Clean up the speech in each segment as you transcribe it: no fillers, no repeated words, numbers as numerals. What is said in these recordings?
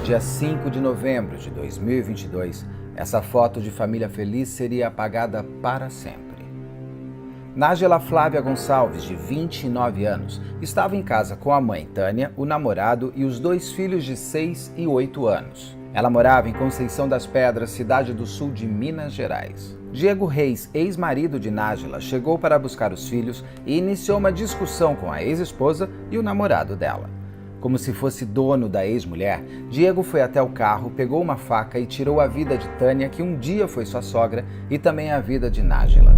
dia 5 de novembro de 2022, essa foto de família feliz seria apagada para sempre. Nájila Flávia Gonçalves, de 29 anos, estava em casa com a mãe Tânia, o namorado e os 2 filhos de 6 e 8 anos. Ela morava em Conceição das Pedras, cidade do sul de Minas Gerais. Diego Reis, ex-marido de Nájila, chegou para buscar os filhos e iniciou uma discussão com a ex-esposa e o namorado dela. Como se fosse dono da ex-mulher, Diego foi até o carro, pegou uma faca e tirou a vida de Tânia, que um dia foi sua sogra, e também a vida de Nájila.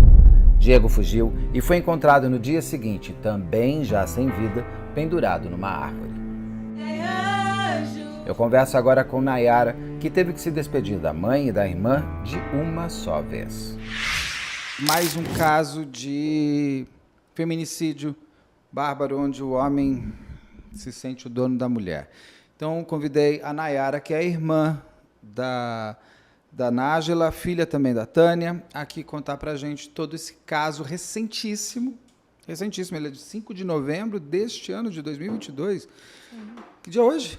Diego fugiu e foi encontrado no dia seguinte, também já sem vida, pendurado numa árvore. Eu converso agora com Nayara, que teve que se despedir da mãe e da irmã de uma só vez. Mais um caso de feminicídio bárbaro, onde o homem se sente o dono da mulher. Então, convidei a Nayara, que é a irmã da Nájila, filha também da Tânia, aqui contar pra gente todo esse caso recentíssimo, ele é de 5 de novembro deste ano de 2022. Que dia é hoje?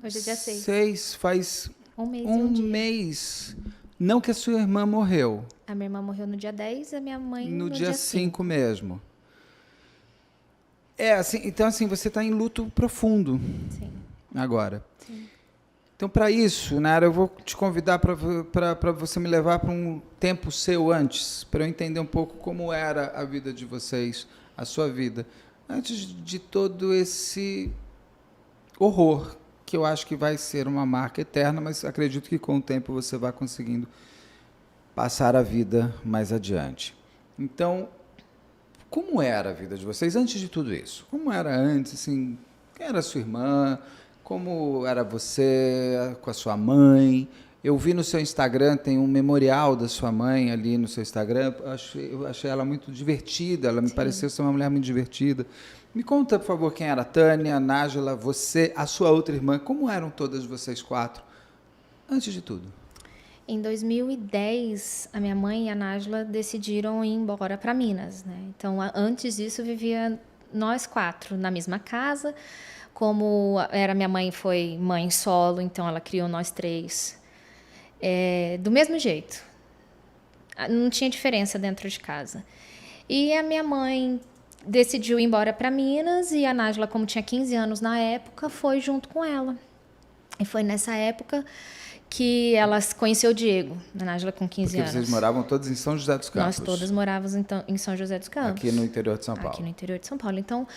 Hoje é dia 6. 6, faz um mês e um dia. mês. Não que a sua irmã morreu. A minha irmã morreu no dia 10 e a minha mãe no dia 5 mesmo. Assim, então assim, você está em luto profundo. Sim. Agora. Sim. Então, para isso, Nara, eu vou te convidar para você me levar para um tempo seu antes, para eu entender um pouco como era a vida de vocês, a sua vida, antes de todo esse horror, que eu acho que vai ser uma marca eterna, mas acredito que com o tempo você vai conseguindo passar a vida mais adiante. Então, como era a vida de vocês antes de tudo isso? Como era antes, assim, quem era a sua irmã? Como era você com a sua mãe? Eu vi no seu Instagram, tem um memorial da sua mãe ali no seu Instagram. Eu achei ela muito divertida, ela me pareceu ser uma mulher muito divertida. Me conta, por favor, quem era a Tânia, a Nájila, você, a sua outra irmã. Como eram todas vocês 4, antes de tudo? Em 2010, a minha mãe e a Nájila decidiram ir embora para Minas, né? Então, antes disso, vivia nós 4 na mesma casa. Como minha mãe foi mãe solo, então ela criou nós 3 do mesmo jeito. Não tinha diferença dentro de casa. E a minha mãe decidiu ir embora para Minas e a Nájila, como tinha 15 anos na época, foi junto com ela. E foi nessa época que ela conheceu o Diego, a Nájila com 15 anos. Porque vocês moravam todos em São José dos Campos. Nós todas morávamos em São José dos Campos. Aqui no interior de São Paulo. Aqui no interior de São Paulo. Então,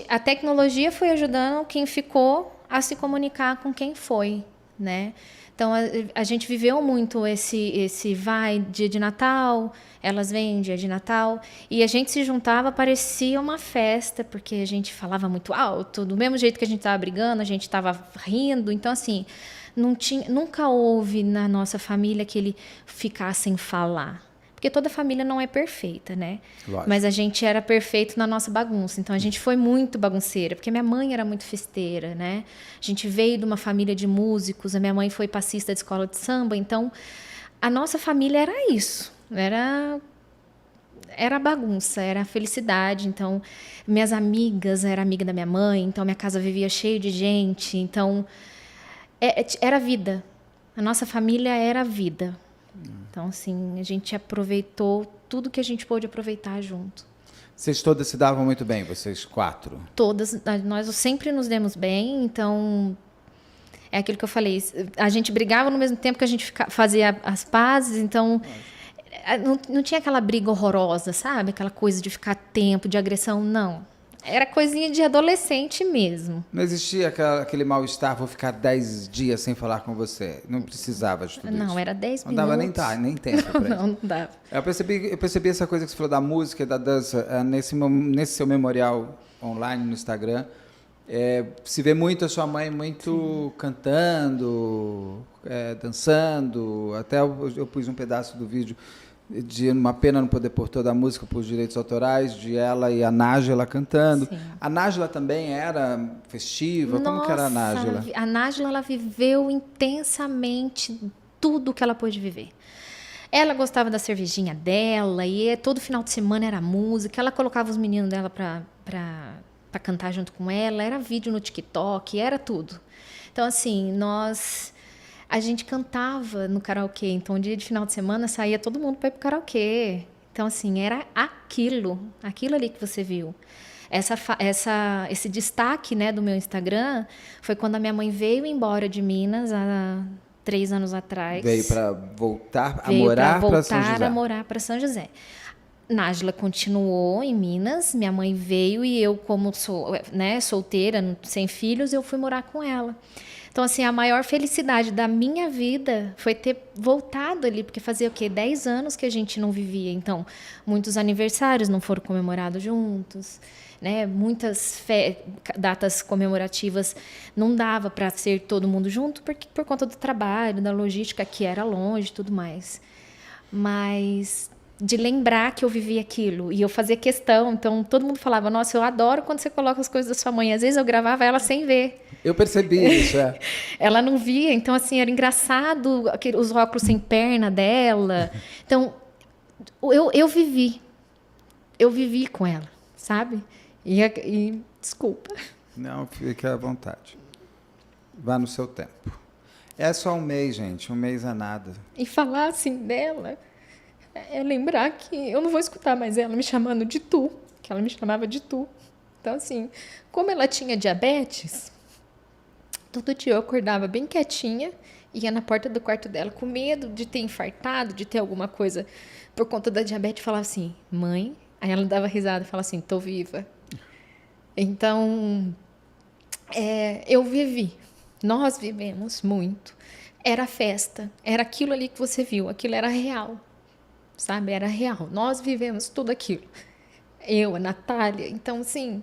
a tecnologia foi ajudando quem ficou a se comunicar com quem foi, né? Então, a gente viveu muito esse vai dia de Natal, elas vêm dia de Natal, e a gente se juntava, parecia uma festa, porque a gente falava muito alto, do mesmo jeito que a gente estava brigando, a gente estava rindo. Então, assim, nunca houve na nossa família que ele ficasse sem falar. Porque toda família não é perfeita, né? Lógico. Mas a gente era perfeito na nossa bagunça. Então, a gente foi muito bagunceira, porque minha mãe era muito festeira, né? A gente veio de uma família de músicos, a minha mãe foi passista de escola de samba. Então, a nossa família era isso. Era bagunça, era felicidade. Então, minhas amigas eram amigas da minha mãe. Então, minha casa vivia cheia de gente. Então, era vida. A nossa família era vida. Então, assim, a gente aproveitou tudo que a gente pôde aproveitar junto. Vocês todas se davam muito bem, vocês 4? Todas, nós sempre nos demos bem, então é aquilo que eu falei, a gente brigava no mesmo tempo que a gente fazia as pazes, então não tinha aquela briga horrorosa, sabe? Aquela coisa de ficar tempo, de agressão, não. Era coisinha de adolescente mesmo. Não existia aquele mal-estar, vou ficar 10 dias sem falar com você. Não precisava de tudo isso. Não, era 10 minutos. Não dava nem tempo para isso. Não dava. Eu percebi essa coisa que você falou da música e da dança nesse seu memorial online no Instagram. Se vê muito a sua mãe muito cantando, dançando. Até eu pus um pedaço do vídeo de Uma Pena Não Poder Pôr Toda a Música por direitos autorais, de ela e a Nájila cantando. Sim. A Nájila também era festiva? Nossa, como que era a Nájila? A Nájila, ela viveu intensamente tudo que ela pôde viver. Ela gostava da cervejinha dela, e todo final de semana era música. Ela colocava os meninos dela para para cantar junto com ela, era vídeo no TikTok, era tudo. Então, assim, a gente cantava no karaokê. Então, dia de final de semana, saía todo mundo para ir pro karaokê. Então, assim, era aquilo ali que você viu. Esse destaque, né, do meu Instagram foi quando a minha mãe veio embora de Minas há 3 anos atrás. Veio para voltar a morar para São José. Voltar a morar para São José. Nájila continuou em Minas, minha mãe veio e eu, como sou, né, solteira, sem filhos, eu fui morar com ela. Então, assim, a maior felicidade da minha vida foi ter voltado ali, porque fazia o quê? 10 anos que a gente não vivia. Então, muitos aniversários não foram comemorados juntos, né? Muitas datas comemorativas não dava para ser todo mundo junto, porque por conta do trabalho, da logística, que era longe e tudo mais. Mas de lembrar que eu vivi aquilo e eu fazia questão, então todo mundo falava, nossa, eu adoro quando você coloca as coisas da sua mãe. Às vezes eu gravava ela sem ver. Eu percebi isso, é. Ela não via, então assim, era engraçado os óculos sem perna dela. Então, eu vivi com ela, sabe? E desculpa. Não, fique à vontade. Vá no seu tempo. É só um mês, gente, um mês é nada. E falar assim dela é lembrar que eu não vou escutar mais ela me chamando de tu, que ela me chamava de tu. Então, assim, como ela tinha diabetes, todo dia eu acordava bem quietinha, ia na porta do quarto dela com medo de ter infartado, de ter alguma coisa por conta da diabetes, e falava assim, mãe, aí ela dava risada e falava assim, tô viva. Então, eu vivi, nós vivemos muito. Era festa, era aquilo ali que você viu, aquilo era real. Sabe, era real. Nós vivemos tudo aquilo. Eu, a Natália. Então, assim,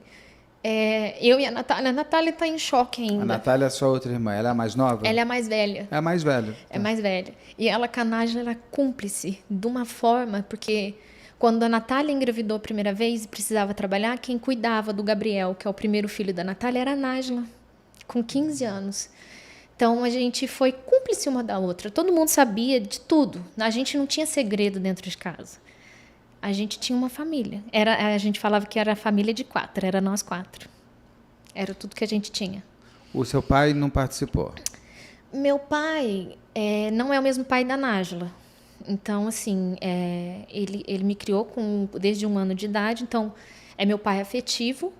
eu e a Natália está em choque ainda. A Natália é a sua outra irmã, ela é a mais nova? Ela é a mais velha. É a mais velha. É mais velha. E ela, com a Nájila, era cúmplice de uma forma, porque quando a Natália engravidou a primeira vez e precisava trabalhar, quem cuidava do Gabriel, que é o primeiro filho da Natália, era a Nájila, com 15 anos. Então, a gente foi cúmplice uma da outra. Todo mundo sabia de tudo. A gente não tinha segredo dentro de casa. A gente tinha uma família. A gente falava que era a família de 4. Era nós 4. Era tudo que a gente tinha. O seu pai não participou? Meu pai não é o mesmo pai da Nájila. Então, assim, ele me criou desde 1 ano de idade. Então, é meu pai afetivo.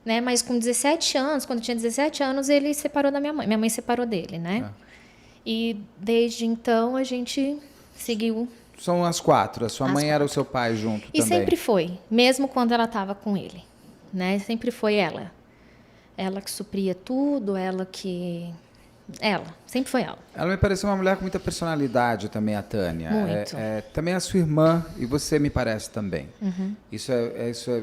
Né? Mas com 17 anos, quando eu tinha 17 anos, ele separou da minha mãe. Minha mãe separou dele, né? E desde então a gente seguiu. São as 4. A sua mãe era o seu pai junto e também? Sempre foi, mesmo quando ela estava com ele. Né? Sempre foi ela. Ela que supria tudo, sempre foi ela. Ela me pareceu uma mulher com muita personalidade também, a Tânia. Muito. Também a sua irmã, e você me parece também. Uhum. Isso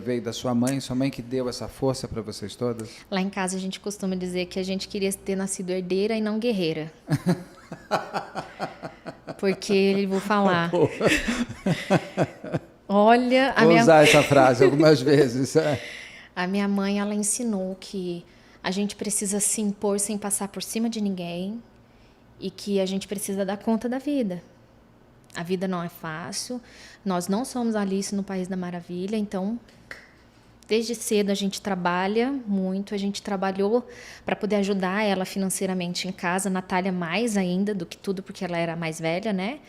veio da sua mãe que deu essa força para vocês todas? Lá em casa a gente costuma dizer que a gente queria ter nascido herdeira e não guerreira. Porque, vou falar... Olha... Vou usar essa frase algumas vezes. A minha mãe, ela ensinou que a gente precisa se impor sem passar por cima de ninguém e que a gente precisa dar conta da vida. A vida não é fácil, nós não somos Alice no País da Maravilha, então, desde cedo a gente trabalha muito, a gente trabalhou para poder ajudar ela financeiramente em casa, a Natália mais ainda do que tudo, porque ela era mais velha, né?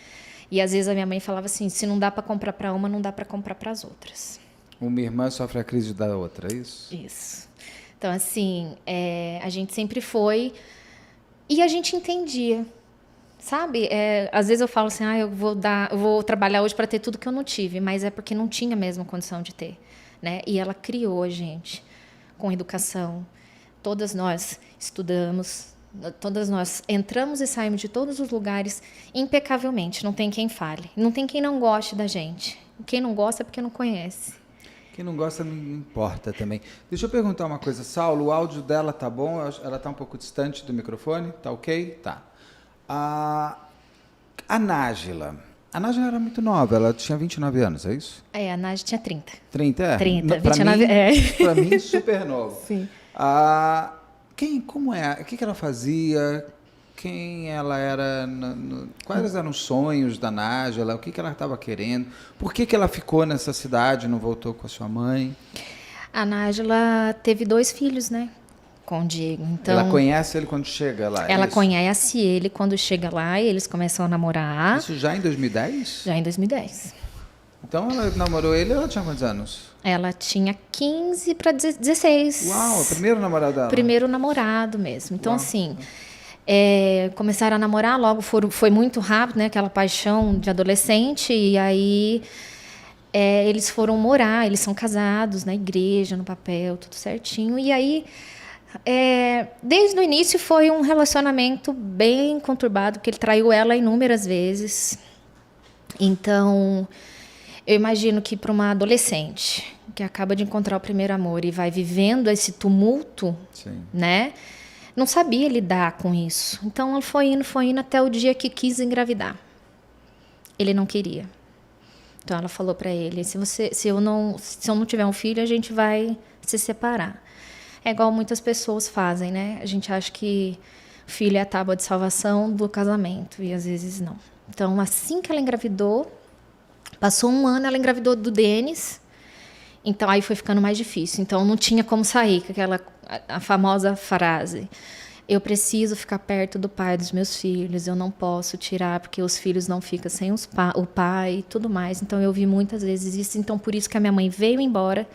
E às vezes a minha mãe falava assim, se não dá para comprar para uma, não dá para comprar para as outras. Uma irmã sofre a crise da outra, é isso? Isso. Então, assim, a gente sempre foi... E a gente entendia, sabe? Às vezes eu falo assim, eu vou trabalhar hoje para ter tudo que eu não tive, mas é porque não tinha mesmo condição de ter. Né? E ela criou a gente com educação. Todas nós estudamos, todas nós entramos e saímos de todos os lugares impecavelmente. Não tem quem fale. Não tem quem não goste da gente. Quem não gosta é porque não conhece. Quem não gosta não importa também. Deixa eu perguntar uma coisa. Saulo, o áudio dela tá bom? Ela tá um pouco distante do microfone? Tá ok? Tá. A Nájila. A Nájila era muito nova. Ela tinha 29 anos, é isso? A Nájila tinha 30. 30, é? 30, 29, Pra mim, super novo. Sim. Como é? O que ela fazia? Quem ela era? Quais eram os sonhos da Nájila? O que ela estava querendo? Por que ela ficou nessa cidade e não voltou com a sua mãe? A Nájila teve 2 filhos, né? Com o Diego. Então, Ela conhece ele quando chega lá, é ela isso? conhece ele quando chega lá e eles começam a namorar. Isso já em 2010? Já em 2010. Então ela namorou ele, ela tinha quantos anos? Ela tinha 15 para 16. Uau, o primeiro namorado dela. Primeiro namorado mesmo. Então, Uau. assim, começaram a namorar, logo foi muito rápido, né? Aquela paixão de adolescente. E aí eles foram morar, eles são casados na igreja, no papel, tudo certinho. E aí, desde o início foi um relacionamento bem conturbado, porque ele traiu ela inúmeras vezes. Então, eu imagino que para uma adolescente que acaba de encontrar o primeiro amor e vai vivendo esse tumulto, Sim. né? Não sabia lidar com isso. Então, ela foi indo até o dia que quis engravidar. Ele não queria. Então, ela falou para ele, se eu não tiver um filho, a gente vai se separar. É igual muitas pessoas fazem, né? A gente acha que o filho é a tábua de salvação do casamento, e às vezes não. Então, assim que ela engravidou, passou 1 ano, ela engravidou do Denis. Então, aí foi ficando mais difícil. Então, não tinha como sair com a famosa frase: eu preciso ficar perto do pai dos meus filhos, eu não posso tirar, porque os filhos não ficam sem o pai e tudo mais. Então, eu vi muitas vezes isso. Então, por isso que a minha mãe veio embora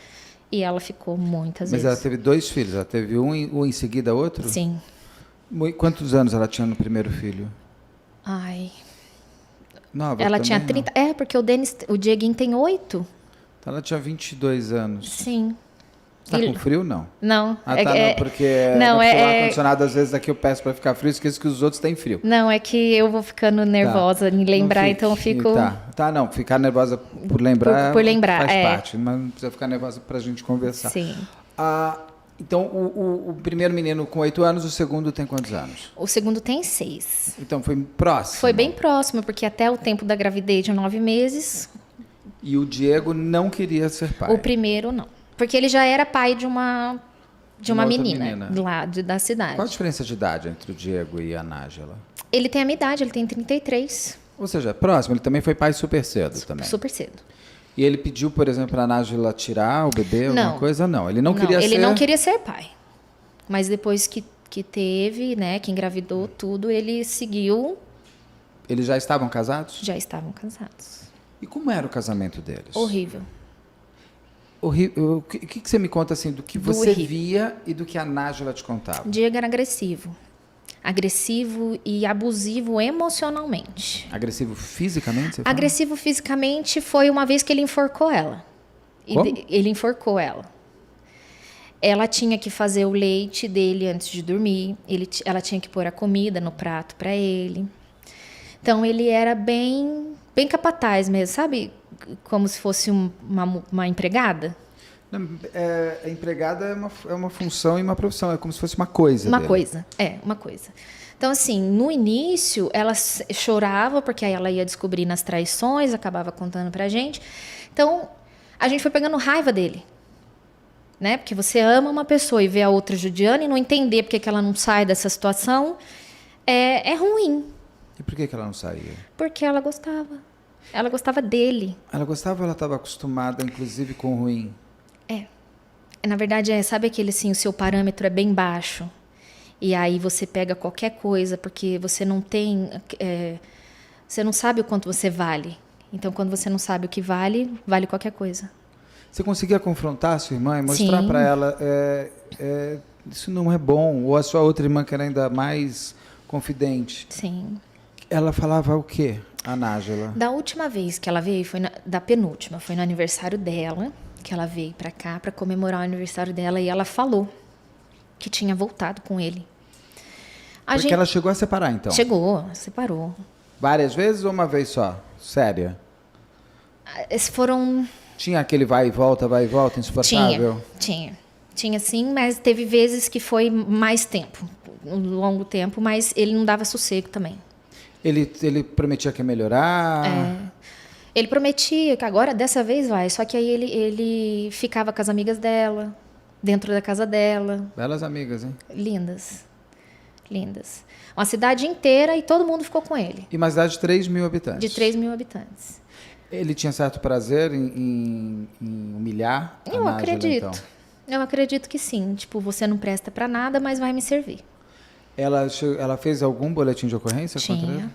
e ela ficou muitas Mas vezes. ela teve 2 filhos, ela teve um em seguida outro? Sim. Quantos anos ela tinha no primeiro filho? Ai. Nova Ela também, tinha não? 30. Porque o Dieguinho tem 8. Então ela tinha 22 anos. Sim. Tá com frio, não? Não. Ah, tá, não, porque não, no ar-condicionado, às vezes, aqui eu peço para ficar frio, esqueço que os outros têm frio. Não, é que eu vou ficando nervosa em lembrar, Não então eu fico... Tá, não, ficar nervosa por lembrar, Por lembrar, faz parte, mas não precisa ficar nervosa pra gente conversar. Sim. Então, o primeiro menino com 8 anos, o segundo tem quantos anos? O segundo tem 6. Então, foi próximo. Foi bem próximo, porque até o tempo da gravidez de 9 meses, E o Diego não queria ser pai. o primeiro não. Porque ele já era pai de uma outra menina lá da cidade. Qual a diferença de idade entre o Diego e a Nájila? Ele tem a minha idade, ele tem 33. Ou seja, próximo, ele também foi pai super cedo também. Super cedo. E ele pediu, por exemplo, para a Nájila tirar o bebê, alguma Não. coisa? Não, ele não queria ser... Ele não queria ser pai. Mas depois que teve, né, que engravidou tudo, ele seguiu. Eles já estavam casados? Já estavam casados. E como era o casamento deles? Horrível. O que você me conta assim do que você horrível. via e do que a Nájila te contava? Diego era agressivo. Agressivo e abusivo emocionalmente. Agressivo fisicamente? Você fala? Agressivo fisicamente foi uma vez que ele enforcou ela. Como? Ele enforcou ela. Ela tinha que fazer o leite dele antes de dormir. Ela tinha que pôr a comida no prato para ele. Então, ele era bem capataz mesmo, sabe? Como se fosse uma empregada. Não, a empregada é uma função e uma profissão, é como se fosse uma coisa Uma dele. coisa, uma coisa. Então, assim, no início, ela chorava, porque aí ela ia descobrir nas traições, acabava contando pra gente. Então, a gente foi pegando raiva dele. Né? Porque você ama uma pessoa e vê a outra judiando e não entender porque que ela não sai dessa situação, é ruim. E por que ela não saía? Porque ela gostava. Ela gostava dele. Ela gostava ou ela estava acostumada, inclusive, com o ruim? Na verdade, sabe aquele assim, o seu parâmetro é bem baixo. E aí você pega qualquer coisa, porque você não tem... você não sabe o quanto você vale. Então, quando você não sabe o que vale, vale qualquer coisa. Você conseguia confrontar a sua irmã e mostrar para ela isso não é bom? Ou a sua outra irmã, que era ainda mais confidente? Sim. Ela falava o quê, a Nájila? Da última vez que ela veio, da penúltima, foi no aniversário dela, que ela veio para cá para comemorar o aniversário dela, e ela falou que tinha voltado com ele. Porque ela chegou a separar, então? Chegou, separou. Várias vezes ou uma vez só? Séria? Foram... Tinha aquele vai e volta, insuportável? Tinha sim, mas teve vezes que foi mais tempo, um longo tempo, mas ele não dava sossego também. Ele prometia que ia melhorar? Ele prometia que agora, dessa vez vai, só que aí ele ficava com as amigas dela, dentro da casa dela. Belas amigas, hein? Lindas. Uma cidade inteira e todo mundo ficou com ele. E uma cidade de 3 mil habitantes? De 3 mil habitantes. Ele tinha certo prazer em humilhar a Eu Nájila, acredito. então? Eu acredito que sim. Tipo, você não presta pra nada, mas vai me servir. Ela fez algum boletim de ocorrência contra ele? Tinha.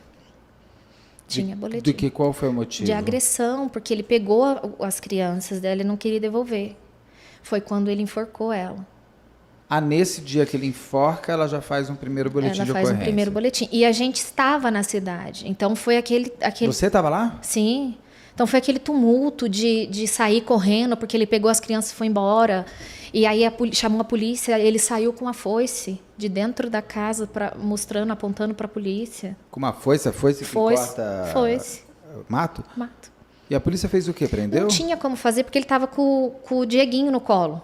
Tinha boletim. Qual foi o motivo? De agressão, porque ele pegou as crianças dela e não queria devolver. Foi quando ele enforcou ela. Nesse dia que ele enforca, ela já faz um primeiro boletim de ocorrência. Ela faz um primeiro boletim. E a gente estava na cidade. Então foi aquele... Você estava lá? Sim. Então foi aquele tumulto de sair correndo, porque ele pegou as crianças e foi embora. E aí chamou a polícia, ele saiu com a foice de dentro da casa, mostrando, apontando para a polícia. Com uma foice? A foice que corta foice. Mato? Mato. E a polícia fez o quê? Prendeu? Não tinha como fazer, porque ele estava com o Dieguinho no colo.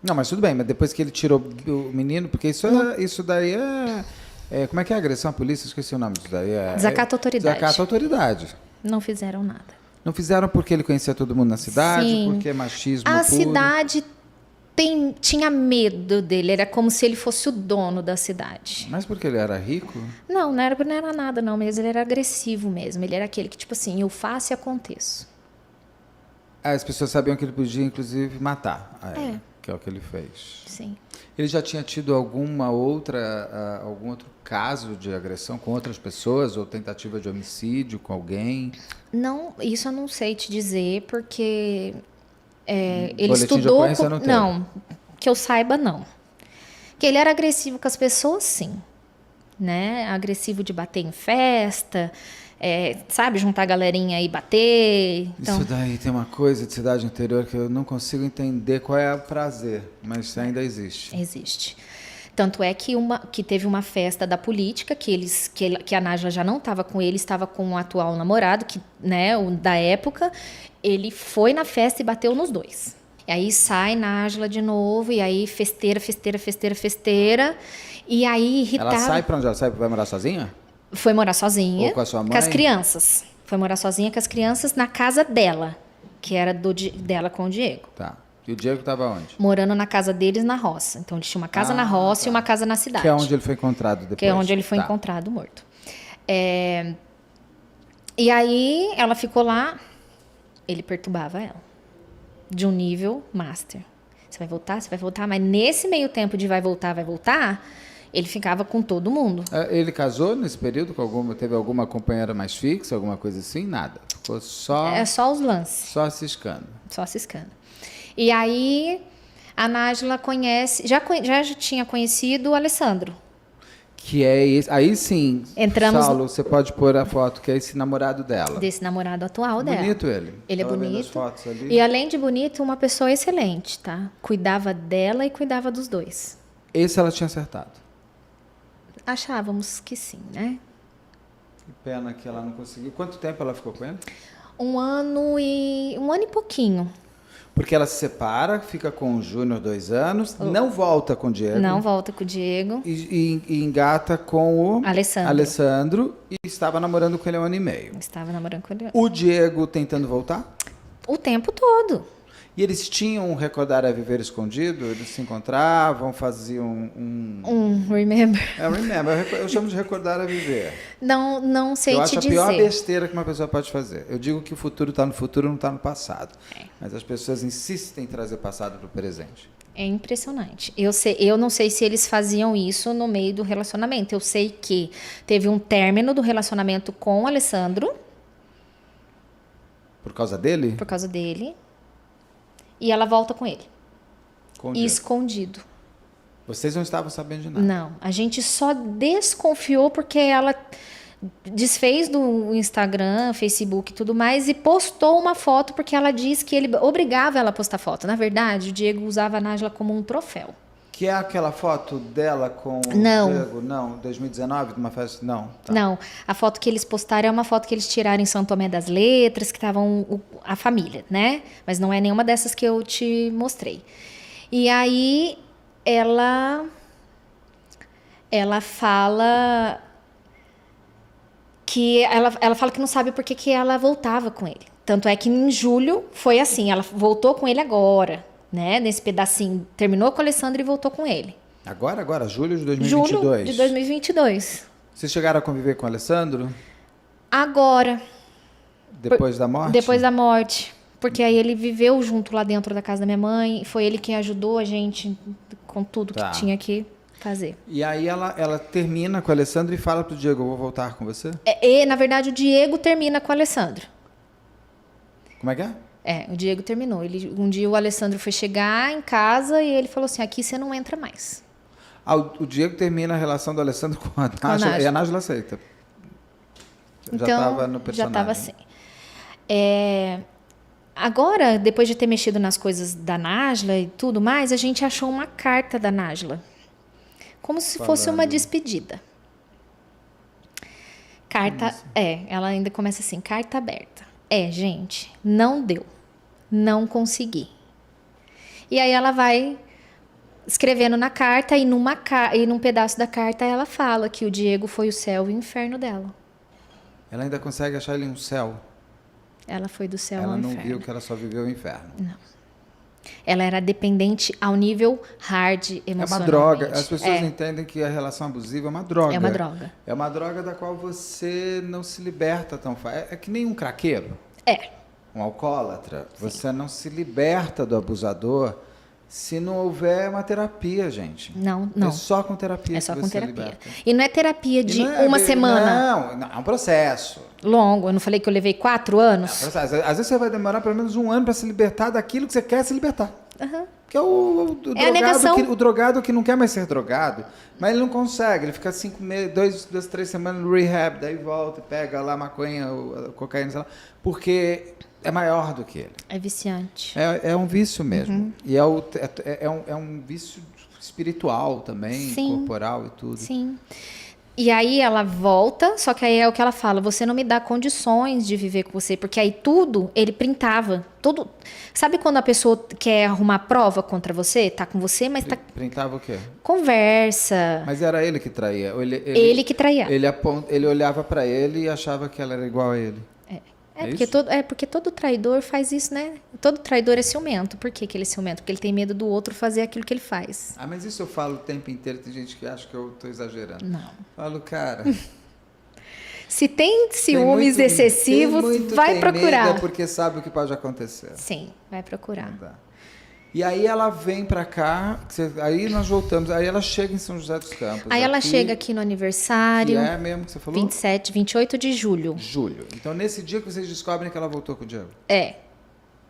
Não, mas tudo bem, mas depois que ele tirou o menino, porque isso daí como é que é a agressão à polícia? Esqueci o nome disso daí. Desacato à autoridade. Desacato à autoridade. Não fizeram nada. Não fizeram porque ele conhecia todo mundo na cidade? Sim. Porque é machismo A puro? cidade tinha medo dele, era como se ele fosse o dono da cidade. Mas porque ele era rico? Não era nada não, mas ele era agressivo mesmo. Ele era aquele que, tipo assim, eu faço e aconteço. As pessoas sabiam que ele podia, inclusive, matar a ela, que é o que ele fez. Sim. Ele já tinha tido algum outro caso de agressão com outras pessoas ou tentativa de homicídio com alguém? Não, isso eu não sei te dizer, porque ele Boletim de estudou... ocorrência não teve? Não, que eu saiba, não. Que ele era agressivo com as pessoas, sim. Né? Agressivo de bater em festa, sabe, juntar a galerinha e bater. Então... Isso daí tem uma coisa de cidade interior que eu não consigo entender qual é o prazer, mas ainda existe. Existe. Tanto é que teve uma festa da política, que a Nájila já não estava com ele, estava com o atual namorado, o da época. Ele foi na festa e bateu nos dois. E aí sai Nájila de novo, e aí festeira. E aí irritada... Ela sai pra onde? Ela sai? Vai morar sozinha? Foi morar sozinha. Ou com a sua mãe? Com as crianças. Foi morar sozinha com as crianças na casa dela, que era dela com o Diego. Tá. E o Diego estava onde? Morando na casa deles na roça. Então, eles tinham uma casa na roça e uma casa na cidade. Que é onde ele foi encontrado depois. Que é onde ele foi encontrado morto. E aí, ela ficou lá, ele perturbava ela. De um nível master. Você vai voltar, mas nesse meio tempo de vai voltar, ele ficava com todo mundo. Ele casou nesse período com teve alguma companheira mais fixa, alguma coisa assim? Nada. Ficou só... Só os lances. Só ciscando. Só ciscando. E aí, a Nájila já tinha conhecido o Alessandro. Que é esse... Aí sim, Entramos... Saulo, você pode pôr a foto, que é esse namorado dela. Desse namorado atual dela. Bonito ele. Ele é Tava vendo bonito. as fotos ali. E além de bonito, uma pessoa excelente, tá? Cuidava dela e cuidava dos dois. Esse ela tinha acertado. Achávamos que sim, né? Que pena que ela não conseguiu. Quanto tempo ela ficou com ele? Um ano e pouquinho. Porque ela se separa, fica com o Júnior 2 anos, não volta com o Diego. Não volta com o Diego. E engata com o Alessandro e estava namorando com ele há 1 ano e meio. Estava namorando com ele. O Diego tentando voltar? O tempo todo. E eles tinham um Recordar a Viver escondido? Eles se encontravam, faziam remember. Remember. Eu chamo de Recordar a Viver. Não sei te dizer. Eu acho a pior besteira que uma pessoa pode fazer. Eu digo que o futuro está no futuro, não está no passado. Mas as pessoas insistem em trazer passado para o presente. É impressionante. Eu não sei se eles faziam isso no meio do relacionamento. Eu sei que teve um término do relacionamento com o Alessandro. Por causa dele? Por causa dele. E ela volta com ele. Escondido. Vocês não estavam sabendo de nada? Não. A gente só desconfiou porque ela desfez do Instagram, Facebook e tudo mais e postou uma foto porque ela disse que ele obrigava ela a postar foto. Na verdade, o Diego usava a Nájila como um troféu. Que é aquela foto dela com o Diego? Não, 2019, de uma festa? Não. Tá. Não, a foto que eles postaram é uma foto que eles tiraram em São Tomé das Letras, que estavam a família, né? Mas não é nenhuma dessas que eu te mostrei. E aí, ela fala que ela fala que não sabe por que ela voltava com ele. Tanto é que em julho foi assim, ela voltou com ele agora. Né? Nesse pedacinho, terminou com o Alessandro e voltou com ele. Agora, julho de 2022? Julho de 2022. Vocês chegaram a conviver com o Alessandro? Agora. Depois da morte? Depois da morte. Porque aí ele viveu junto lá dentro da casa da minha mãe, foi ele que ajudou a gente com tudo que tinha que fazer. E aí ela termina com o Alessandro e fala pro Diego, eu vou voltar com você? Na verdade, o Diego termina com o Alessandro. Como é que é? O Diego terminou. Um dia o Alessandro foi chegar em casa e ele falou assim, aqui você não entra mais. O Diego termina a relação do Alessandro com a Nájila, e a Nájila aceita. Então, já estava no personagem. Já estava assim. Agora, depois de ter mexido nas coisas da Nájila e tudo mais, a gente achou uma carta da Nájila. Como se fosse uma despedida. Carta, ela ainda começa assim, carta aberta. Gente, não deu. Não consegui. E aí ela vai escrevendo na carta e num pedaço da carta ela fala que o Diego foi o céu e o inferno dela. Ela ainda consegue achar ele um céu. Ela foi do céu ao inferno. Ela inferno. não viu que ela só viveu o inferno. Não. Ela era dependente ao nível hard emocionalmente. É uma droga. As pessoas entendem que a relação abusiva é uma droga. É uma droga. É uma droga da qual você não se liberta tão fácil. É que nem um craqueiro. Um alcoólatra. Sim. Você não se liberta do abusador se não houver uma terapia, gente. Não. É só com terapia que você liberta. Liberta. E não é terapia de uma semana. Não, é um processo. Longo. Eu não falei que eu levei 4 anos? É um processo. Às vezes você vai demorar pelo menos 1 ano para se libertar daquilo que você quer se libertar. Uhum. Que é o drogado que não quer mais ser drogado, mas ele não consegue. Ele fica 5 meses, 2, 3 semanas no rehab, daí volta e pega lá a maconha, a cocaína, sei lá, porque é maior do que ele. É viciante. É um vício mesmo. Uhum. E é um vício espiritual também, sim, corporal e tudo. Sim. E aí ela volta, só que aí é o que ela fala, você não me dá condições de viver com você, porque aí tudo ele printava, tudo. Sabe quando a pessoa quer arrumar prova contra você, tá com você, mas printava o quê? Conversa. Mas era ele que traía. Ele que traía. Ele olhava pra ele e achava que ela era igual a ele. Porque todo traidor faz isso, né? Todo traidor é ciumento. Por que ele é ciumento? Porque ele tem medo do outro fazer aquilo que ele faz. Mas isso eu falo o tempo inteiro. Tem gente que acha que eu estou exagerando. Não. Falo, cara... Se tem ciúmes excessivos, vai procurar. É porque sabe o que pode acontecer. Sim, vai procurar. E aí ela vem pra cá, aí nós voltamos, aí ela chega em São José dos Campos. Aí ela chega aqui no aniversário. Que é mesmo que você falou? 28 de julho. Então, nesse dia que vocês descobrem que ela voltou com o Diego.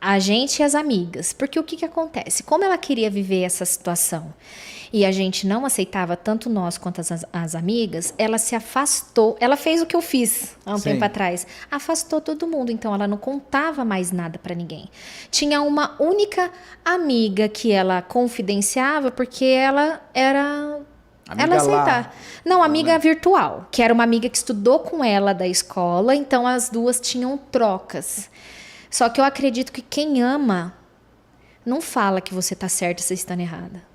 A gente e as amigas. Porque o que acontece? Como ela queria viver essa situação e a gente não aceitava tanto nós quanto as amigas, ela se afastou. Ela fez o que eu fiz há um tempo atrás. Afastou todo mundo. Então, ela não contava mais nada para ninguém. Tinha uma única amiga que ela confidenciava porque ela era... ela aceitava. Não, amiga virtual. Que era uma amiga que estudou com ela da escola. Então, as duas tinham trocas. Só que eu acredito que quem ama não fala que você tá certa e você está errada.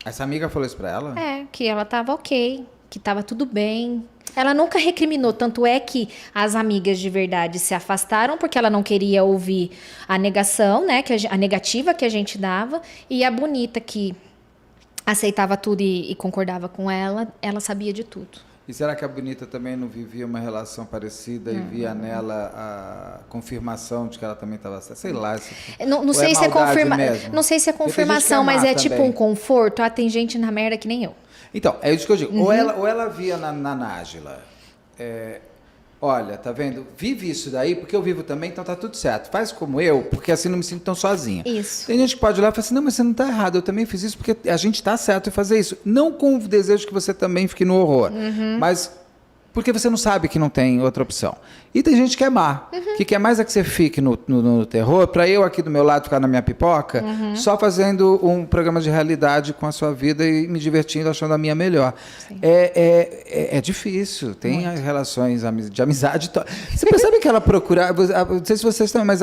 Essa amiga falou isso pra ela? Que ela tava ok, que tava tudo bem. Ela nunca recriminou, tanto é que as amigas de verdade se afastaram porque ela não queria ouvir a negação, né, a negativa que a gente dava, e a bonita que aceitava tudo e concordava com ela sabia de tudo. E será que a bonita também não vivia uma relação parecida e via nela a confirmação de que ela também estava certa? Sei lá. Não sei se é confirmação. Não sei se é confirmação, mas é tipo um conforto. Tem gente na merda que nem eu. Então, é isso que eu digo. Ou ela via na Nájila. Olha, tá vendo? Vive isso daí, porque eu vivo também, então tá tudo certo. Faz como eu, porque assim não me sinto tão sozinha. Isso. Tem gente que pode olhar e falar assim, não, mas você não tá errado, eu também fiz isso porque a gente tá certo em fazer isso. Não com o desejo que você também fique no horror, mas porque você não sabe que não tem outra opção. E tem gente que é má, que quer mais é que você fique no terror, para eu aqui do meu lado ficar na minha pipoca, só fazendo um programa de realidade com a sua vida e me divertindo, achando a minha melhor. É difícil, tem as relações de amizade. Você percebe que ela procura, não sei se vocês também, mas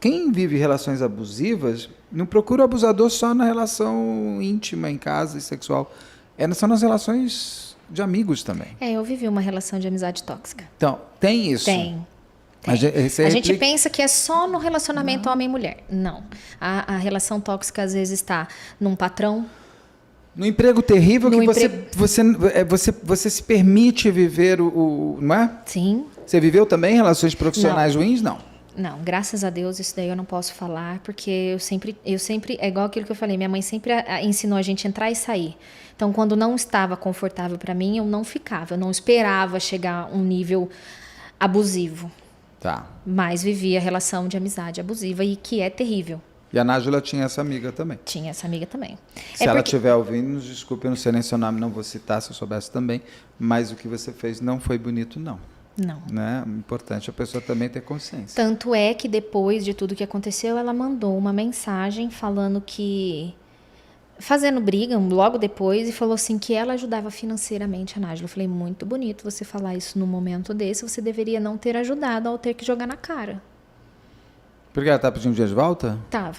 quem vive relações abusivas não procura o abusador só na relação íntima, em casa e sexual. São nas relações de amigos também. Eu vivi uma relação de amizade tóxica. Então, tem isso? Tem. A gente pensa que é só no relacionamento homem e mulher. Não. A relação tóxica às vezes está num patrão. No emprego terrível que você se permite viver não é? Sim. Você viveu também relações profissionais ruins? Não. Não, graças a Deus, isso daí eu não posso falar, porque eu sempre, é igual aquilo que eu falei, minha mãe sempre ensinou a gente a entrar e sair. Então, quando não estava confortável para mim, eu não ficava, eu não esperava chegar a um nível abusivo. Tá. Mas vivia relação de amizade abusiva e que é terrível. E a Nájila tinha essa amiga também. Tinha essa amiga também. Se ela estiver ouvindo, nos desculpe, eu não sei nem seu nome, não vou citar, se eu soubesse também, mas o que você fez não foi bonito, não. Não. Né? Importante a pessoa também ter consciência. Tanto é que depois de tudo que aconteceu, ela mandou uma mensagem falando que... fazendo briga logo depois e falou assim que ela ajudava financeiramente a Nájila. Eu falei, muito bonito você falar isso num momento desse, você deveria não ter ajudado ao ter que jogar na cara. Porque ela está pedindo dia de volta? Tava.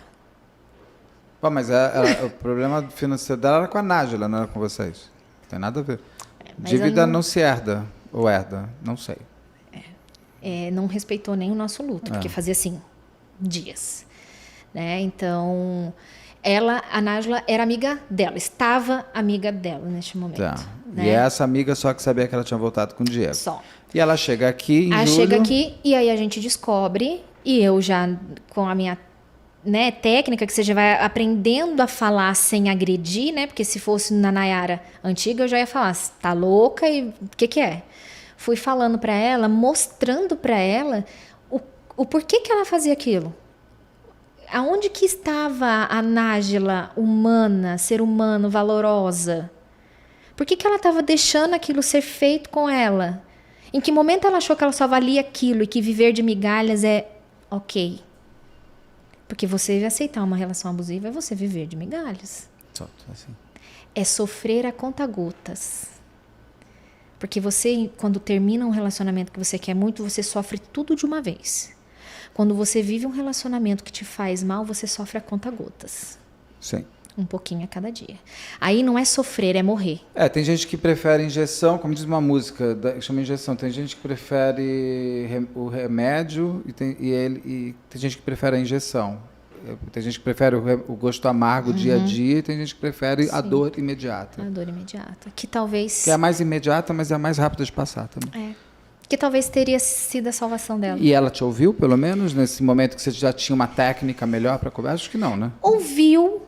Pô, mas o problema financeiro dela era com a Nájila, não era com vocês. Não tem nada a ver. Dívida não se herda, ou herda, não sei. Não respeitou nem o nosso luto, porque fazia assim, dias. Né? Então, a Nájila era amiga dela, estava amiga dela neste momento. Tá. Né? E essa amiga só que sabia que ela tinha voltado com o Diego. Só. E ela chega aqui em julho... chega aqui e aí a gente descobre, e eu já com a minha técnica, que você já vai aprendendo a falar sem agredir, né? Porque se fosse na Nayara antiga, eu já ia falar, você tá louca e o que é? Fui falando para ela, mostrando para ela o porquê que ela fazia aquilo. Aonde que estava a Nájila humana, ser humano, valorosa? Por que ela estava deixando aquilo ser feito com ela? Em que momento ela achou que ela só valia aquilo e que viver de migalhas é ok? Porque você aceitar uma relação abusiva é você viver de migalhas. Assim. É sofrer a conta-gotas. Porque você, quando termina um relacionamento que você quer muito, você sofre tudo de uma vez. Quando você vive um relacionamento que te faz mal, você sofre a conta-gotas. Sim. Um pouquinho a cada dia. Aí não é sofrer, é morrer. Tem gente que prefere injeção, como diz uma música, chama injeção. Tem gente que prefere o remédio e tem gente que prefere a injeção. Tem gente que prefere o gosto amargo dia a dia e tem gente que prefere a dor imediata. A dor imediata. Que talvez... Que é a mais imediata, mas é a mais rápida de passar também. Que talvez teria sido a salvação dela. E ela te ouviu, pelo menos, nesse momento que você já tinha uma técnica melhor para conversar? Acho que não, né? Ouviu.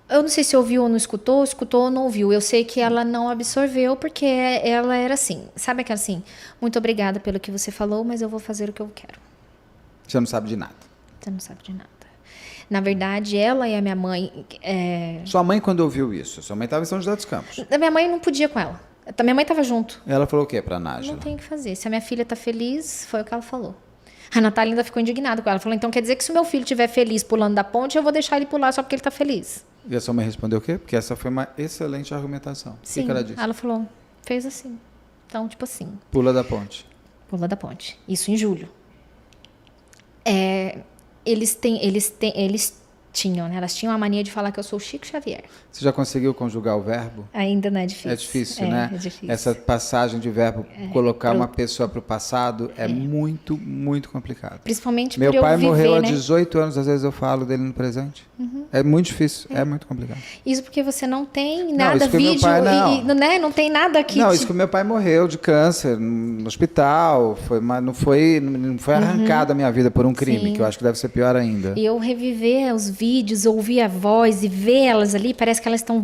Eu não sei se ouviu ou não escutou ou não ouviu. Eu sei que ela não absorveu porque ela era assim. Sabe aquela assim? Muito obrigada pelo que você falou, mas eu vou fazer o que eu quero. Você não sabe de nada. Você não sabe de nada. Na verdade, ela e a minha mãe... Sua mãe, quando ouviu isso? Sua mãe estava em São José dos Campos. A minha mãe não podia com ela. A minha mãe estava junto. Ela falou o quê para a Nájila? Não tem o que fazer. Se a minha filha está feliz, foi o que ela falou. A Natália ainda ficou indignada com ela. Ela falou, então quer dizer que se o meu filho estiver feliz pulando da ponte, eu vou deixar ele pular só porque ele está feliz. E a sua mãe respondeu o quê? Porque essa foi uma excelente argumentação. Sim, o que ela disse? Ela falou, fez assim. Então, tipo assim. Pula da ponte. Pula da ponte. Isso em julho. Eles tinham, né? Elas tinham a mania de falar que eu sou o Chico Xavier. Você já conseguiu conjugar o verbo? Ainda não é difícil. É difícil, né? É difícil. Essa passagem de verbo, colocar uma pessoa para o passado, é muito, muito complicado. Principalmente Meu por eu pai viver, morreu há né? 18 anos, às vezes eu falo dele no presente. É muito difícil, é muito complicado. Isso porque você não tem nada, isso que meu vídeo, pai, não. Né? Não tem nada aqui. Não, isso que meu pai morreu de câncer no hospital, não foi arrancada a minha vida por um crime, Sim. que eu acho que deve ser pior ainda. E eu reviver os vídeos, ouvir a voz e ver elas ali, parece que elas estão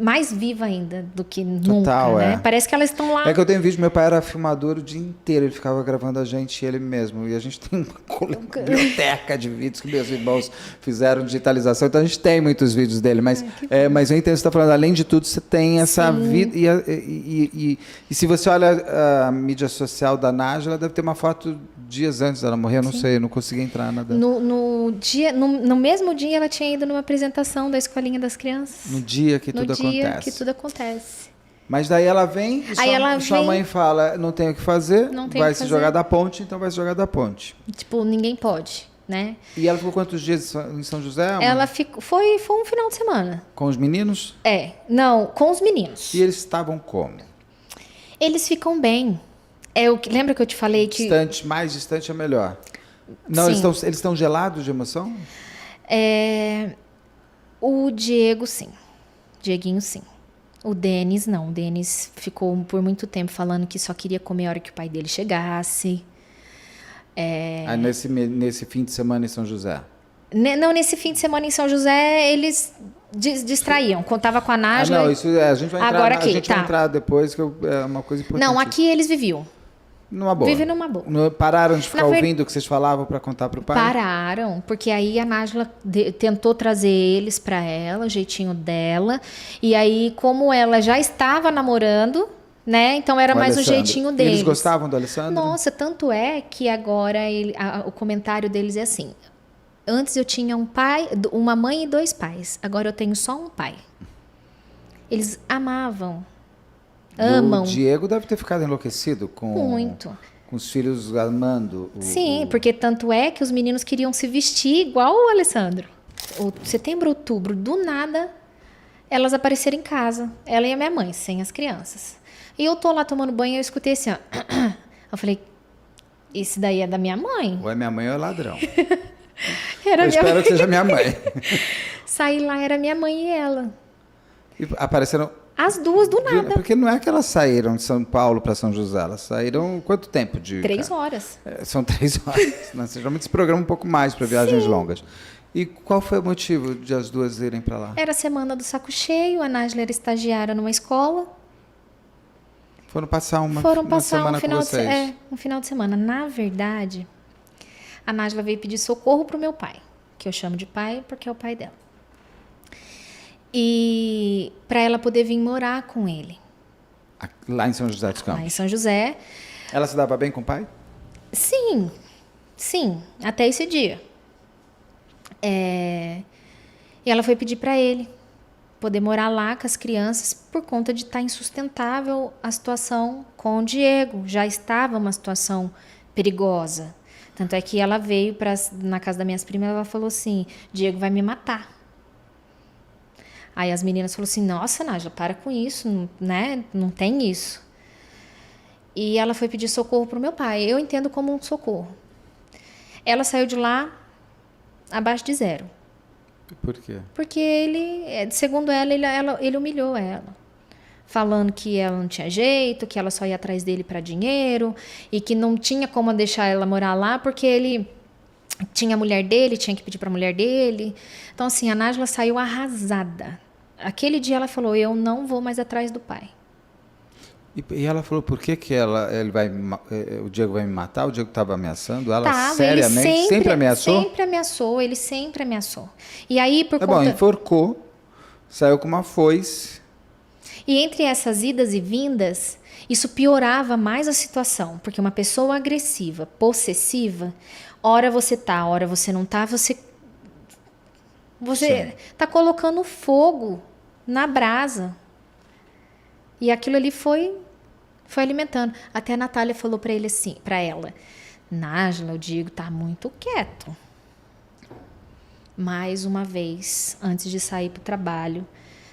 mais vivas ainda do que Total, nunca, né? Parece que elas estão lá. É que eu tenho vídeo, meu pai era filmador o dia inteiro, ele ficava gravando a gente e ele mesmo. E a gente tem uma biblioteca de vídeos que meus irmãos fizeram digitalização, então a gente tem muitos vídeos dele. Mas eu entendo o que você está falando, além de tudo, você tem essa vida. E se você olha a mídia social da Nájila, deve ter uma foto dias antes dela morrer, eu não sei, eu não consegui entrar nada. No mesmo dia, ela tinha ido numa apresentação da Escolinha das Crianças. No dia que tudo acontece. No dia que tudo acontece. Mas daí ela vem e sua mãe fala, não tem o que fazer, vai se jogar da ponte, então vai se jogar da ponte. Tipo, ninguém pode, né? E ela ficou quantos dias em São José? Ela ficou, foi um final de semana. Com os meninos? Não, com os meninos. E eles estavam como? Eles ficam bem. Lembra que eu te falei que... Mais distante é melhor. Não, eles estão gelados de emoção? O Diego, sim. Dieguinho, sim. O Denis, não. O Denis ficou por muito tempo falando que só queria comer a hora que o pai dele chegasse. Aí nesse fim de semana em São José? Não, nesse fim de semana em São José, eles distraíam. Contava com a Nájila. Não, isso a gente vai entrar, Agora aqui, a gente vai entrar depois, que é uma coisa importante. Não, aqui eles viviam. Numa boa. Vivem numa boa. Pararam de ficar ouvindo o que vocês falavam para contar pro pai? Pararam, porque aí a Nájila tentou trazer eles para ela, o jeitinho dela. E aí, como ela já estava namorando, né? Então era mais o jeitinho deles. Eles gostavam do Alessandro? Nossa, tanto é que agora o comentário deles é assim: antes eu tinha um pai, uma mãe e 2 pais. Agora eu tenho só um pai. Eles amavam. Amam. O Diego deve ter ficado enlouquecido com... Muito. Com os filhos amando. Sim, porque tanto é que os meninos queriam se vestir igual o Alessandro. Setembro, outubro, do nada, elas apareceram em casa. Ela e a minha mãe, sem as crianças. E eu tô lá tomando banho e eu escutei assim, ó. Eu falei, esse daí é da minha mãe? Ou é minha mãe ou é ladrão. Era eu espero que seja minha mãe. Saí lá, era minha mãe e ela. E apareceram... As duas do nada. Porque não é que elas saíram de São Paulo para São José, elas saíram quanto tempo? 3 horas. São 3 horas. Né? Geralmente se programa um pouco mais para viagens longas. E qual foi o motivo de as duas irem para lá? Era a semana do saco cheio, a Nájila era estagiária numa escola. Foram passar uma semana final com vocês. um final de semana. Na verdade, a Nájila veio pedir socorro pro meu pai, que eu chamo de pai porque é o pai dela. E para ela poder vir morar com ele. Lá em São José dos Campos? Lá em São José. Ela se dava bem com o pai? Sim, até esse dia. E ela foi pedir para ele poder morar lá com as crianças por conta de estar insustentável a situação com o Diego. Já estava uma situação perigosa. Tanto é que ela veio na casa das minhas primas e ela falou assim, Diego vai me matar. Aí as meninas falaram assim, nossa, Nájila, para com isso, né? Não tem isso. E ela foi pedir socorro pro meu pai. Eu entendo como um socorro. Ela saiu de lá abaixo de 0. Por quê? Porque ele, segundo ela, ele humilhou ela. Falando que ela não tinha jeito, que ela só ia atrás dele para dinheiro e que não tinha como deixar ela morar lá porque ele tinha a mulher dele, tinha que pedir para a mulher dele. Então, assim, a Nájila saiu arrasada. Aquele dia ela falou, eu não vou mais atrás do pai. E ela falou, por que o Diego vai me matar? O Diego estava ameaçando ela Tava, seriamente? Ele sempre ameaçou? Ele sempre ameaçou. E aí, por conta... Bom, enforcou, saiu com uma foice. E entre essas idas e vindas, isso piorava mais a situação. Porque uma pessoa agressiva, possessiva, hora você tá, hora você não tá, você tá colocando fogo na brasa. E aquilo ali foi alimentando. Até a Natália falou para ele assim, para ela, Nájila, o Diego tá muito quieto. Mais uma vez, antes de sair pro trabalho,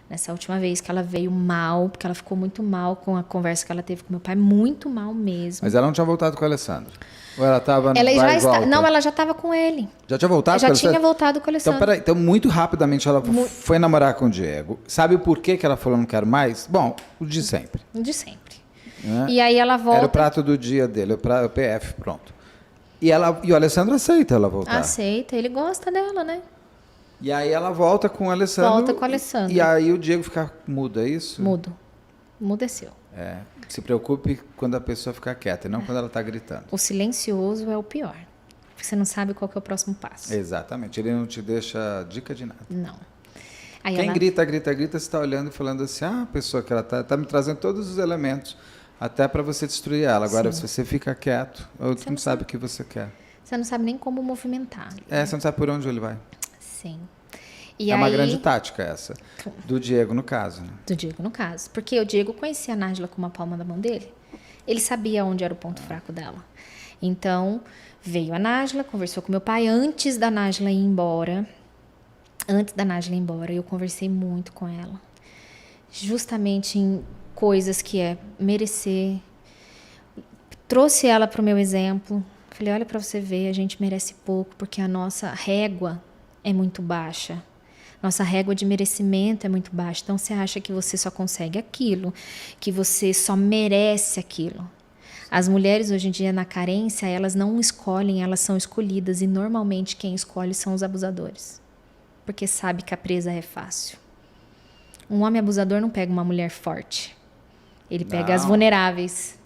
nessa última vez que ela veio mal, porque ela ficou muito mal com a conversa que ela teve com meu pai, muito mal mesmo. Mas ela não tinha voltado com o Alessandro? Ou ela estava Não, ela já estava com ele. Já tinha voltado com o Alessandro? Já tinha voltado com o Alessandro. Então, peraí. Então, muito rapidamente, ela foi namorar com o Diego. Sabe por que ela falou não quero mais? Bom, o de sempre. O de sempre. Né? E aí ela volta... Era o prato do dia dele, o PF, pronto. E o Alessandro aceita ela voltar. Aceita, ele gosta dela, né? E aí ela volta com o Alessandro. Volta com o Alessandro. E aí o Diego fica mudo, é isso? Mudo. Mudeceu. Se preocupe quando a pessoa ficar quieta, e não quando ela está gritando. O silencioso é o pior. Porque você não sabe qual que é o próximo passo. Exatamente. Ele não te deixa dica de nada. Não. Aí Quem grita, você está olhando e falando assim, a pessoa que ela tá me trazendo todos os elementos, até para você destruir ela. Agora, se você fica quieto, você não sabe o que você quer. Você não sabe nem como movimentar. Você não sabe por onde ele vai. Sim. E uma grande tática essa. Do Diego, no caso. Né? Do Diego, no caso. Porque o Diego conhecia a Nájila com uma palma da mão dele. Ele sabia onde era o ponto fraco dela. Então, veio a Nájila, conversou com meu pai antes da Nájila ir embora. Antes da Nájila ir embora, eu conversei muito com ela. Justamente em coisas que é merecer. Trouxe ela para o meu exemplo. Falei, olha para você ver, a gente merece pouco, porque a nossa régua é muito baixa. Nossa régua de merecimento é muito baixa. Então, você acha que você só consegue aquilo, que você só merece aquilo. As mulheres hoje em dia na carência, elas não escolhem, elas são escolhidas e normalmente quem escolhe são os abusadores. Porque sabe que a presa é fácil. Um homem abusador não pega uma mulher forte. Ele pega as vulneráveis.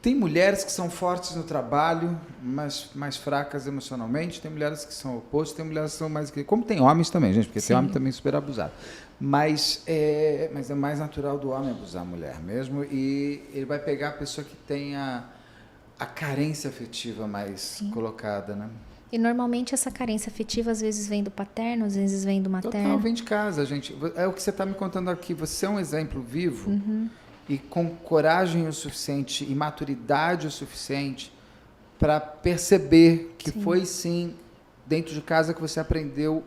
Tem mulheres que são fortes no trabalho, mas mais fracas emocionalmente. Tem mulheres que são opostas, tem mulheres que são mais... Como tem homens também, gente, porque tem homem também super abusado. Mas é mais natural do homem abusar a mulher mesmo. E ele vai pegar a pessoa que tem a carência afetiva mais colocada, né? E normalmente essa carência afetiva às vezes vem do paterno, às vezes vem do materno. Total, vem de casa, gente. É o que você está me contando aqui. Você é um exemplo vivo e com coragem o suficiente e maturidade o suficiente para perceber que foi sim dentro de casa que você aprendeu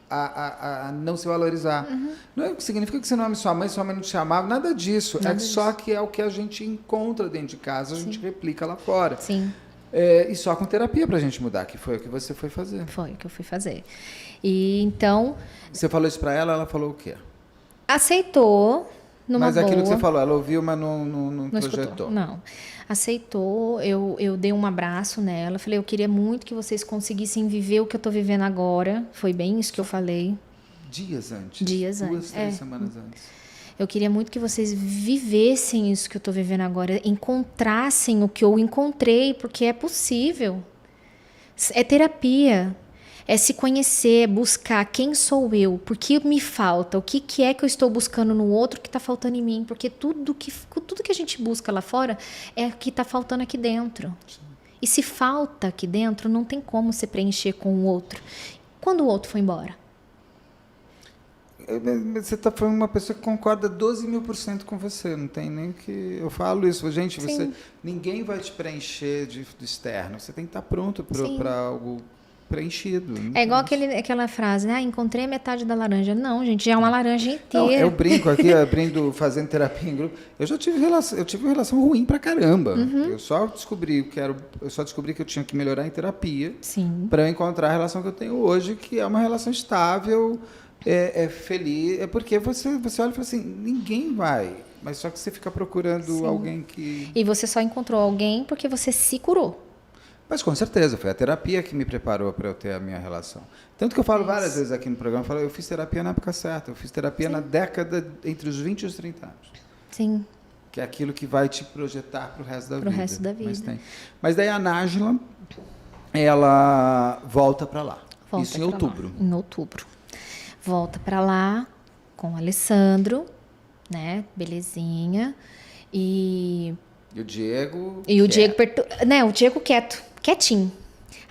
a não se valorizar. Não significa que você não ama sua mãe não te chamava, nada disso. Só que é o que a gente encontra dentro de casa, a gente replica lá fora. Sim. E só com terapia pra gente mudar, que foi o que você foi fazer. Foi o que eu fui fazer. E então... Você falou isso pra ela, ela falou o quê? Aceitou, numa Mas boa. aquilo que você falou, ela ouviu, mas não projetou. Escutou, não. Aceitou, eu dei um abraço nela, falei, eu queria muito que vocês conseguissem viver o que eu tô vivendo agora. Foi bem isso que eu falei. Dias antes. Dias antes. 2, 3 semanas antes. Eu queria muito que vocês vivessem isso que eu estou vivendo agora, encontrassem o que eu encontrei, porque é possível. É terapia, é se conhecer, é buscar quem sou eu, por que me falta, o que é que eu estou buscando no outro que está faltando em mim, porque tudo que a gente busca lá fora é o que está faltando aqui dentro. E se falta aqui dentro, não tem como você preencher com o outro. Quando o outro foi embora? Você está falando uma pessoa que concorda 12.000% com você, não tem nem que... Eu falo isso, gente, ninguém vai te preencher do externo, você tem que estar pronto para algo preenchido. É igual aquela frase, né? Encontrei a metade da laranja. Não, gente, já é uma laranja inteira. Não, eu brinco aqui, fazendo terapia em grupo. Eu tive uma relação ruim pra caramba. Eu só descobri que eu tinha que melhorar em terapia para eu encontrar a relação que eu tenho hoje, que é uma relação estável, feliz. É porque você olha e fala assim, ninguém vai. Mas só que você fica procurando alguém que... E você só encontrou alguém porque você se curou. Mas com certeza, foi a terapia que me preparou para eu ter a minha relação. Tanto que eu falo várias vezes aqui no programa, eu fiz terapia na época certa, eu fiz terapia na década entre os 20 e os 30 anos. Sim. Que é aquilo que vai te projetar para o resto da vida. Para o resto da vida. Mas daí a Nájila, ela volta para lá. Isso em outubro. Em outubro. Volta para lá com o Alessandro, né? Belezinha. E o Diego... E o Diego... o Diego quietinho.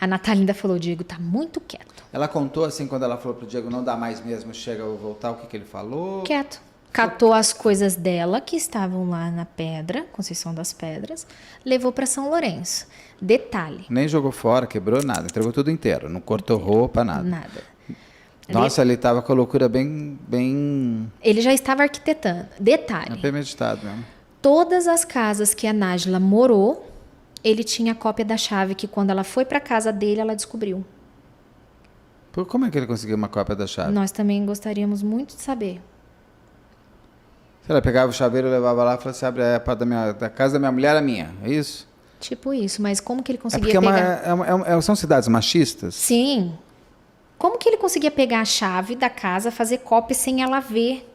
A Natália ainda falou, o Diego tá muito quieto. Ela contou assim, quando ela falou pro Diego, não dá mais mesmo, chega a voltar, o que ele falou? Quieto. Catou as coisas dela, que estavam lá na pedra, Conceição das Pedras, levou para São Lourenço. Detalhe. Nem jogou fora, quebrou nada, entregou tudo inteiro, não cortou roupa, nada. Nada. Nossa, ele estava com a loucura bem... Ele já estava arquitetando. Detalhe. Bem meditado mesmo. Todas as casas que a Nájila morou, ele tinha cópia da chave que quando ela foi para casa dele, ela descobriu. Como é que ele conseguiu uma cópia da chave? Nós também gostaríamos muito de saber. Ela pegava o chaveiro, levava lá e falava assim, abre a porta da casa da minha mulher, é minha, é isso? Tipo isso, mas como que ele conseguia pegar... São cidades machistas? Sim. Como que ele conseguia pegar a chave da casa, fazer cópia sem ela ver?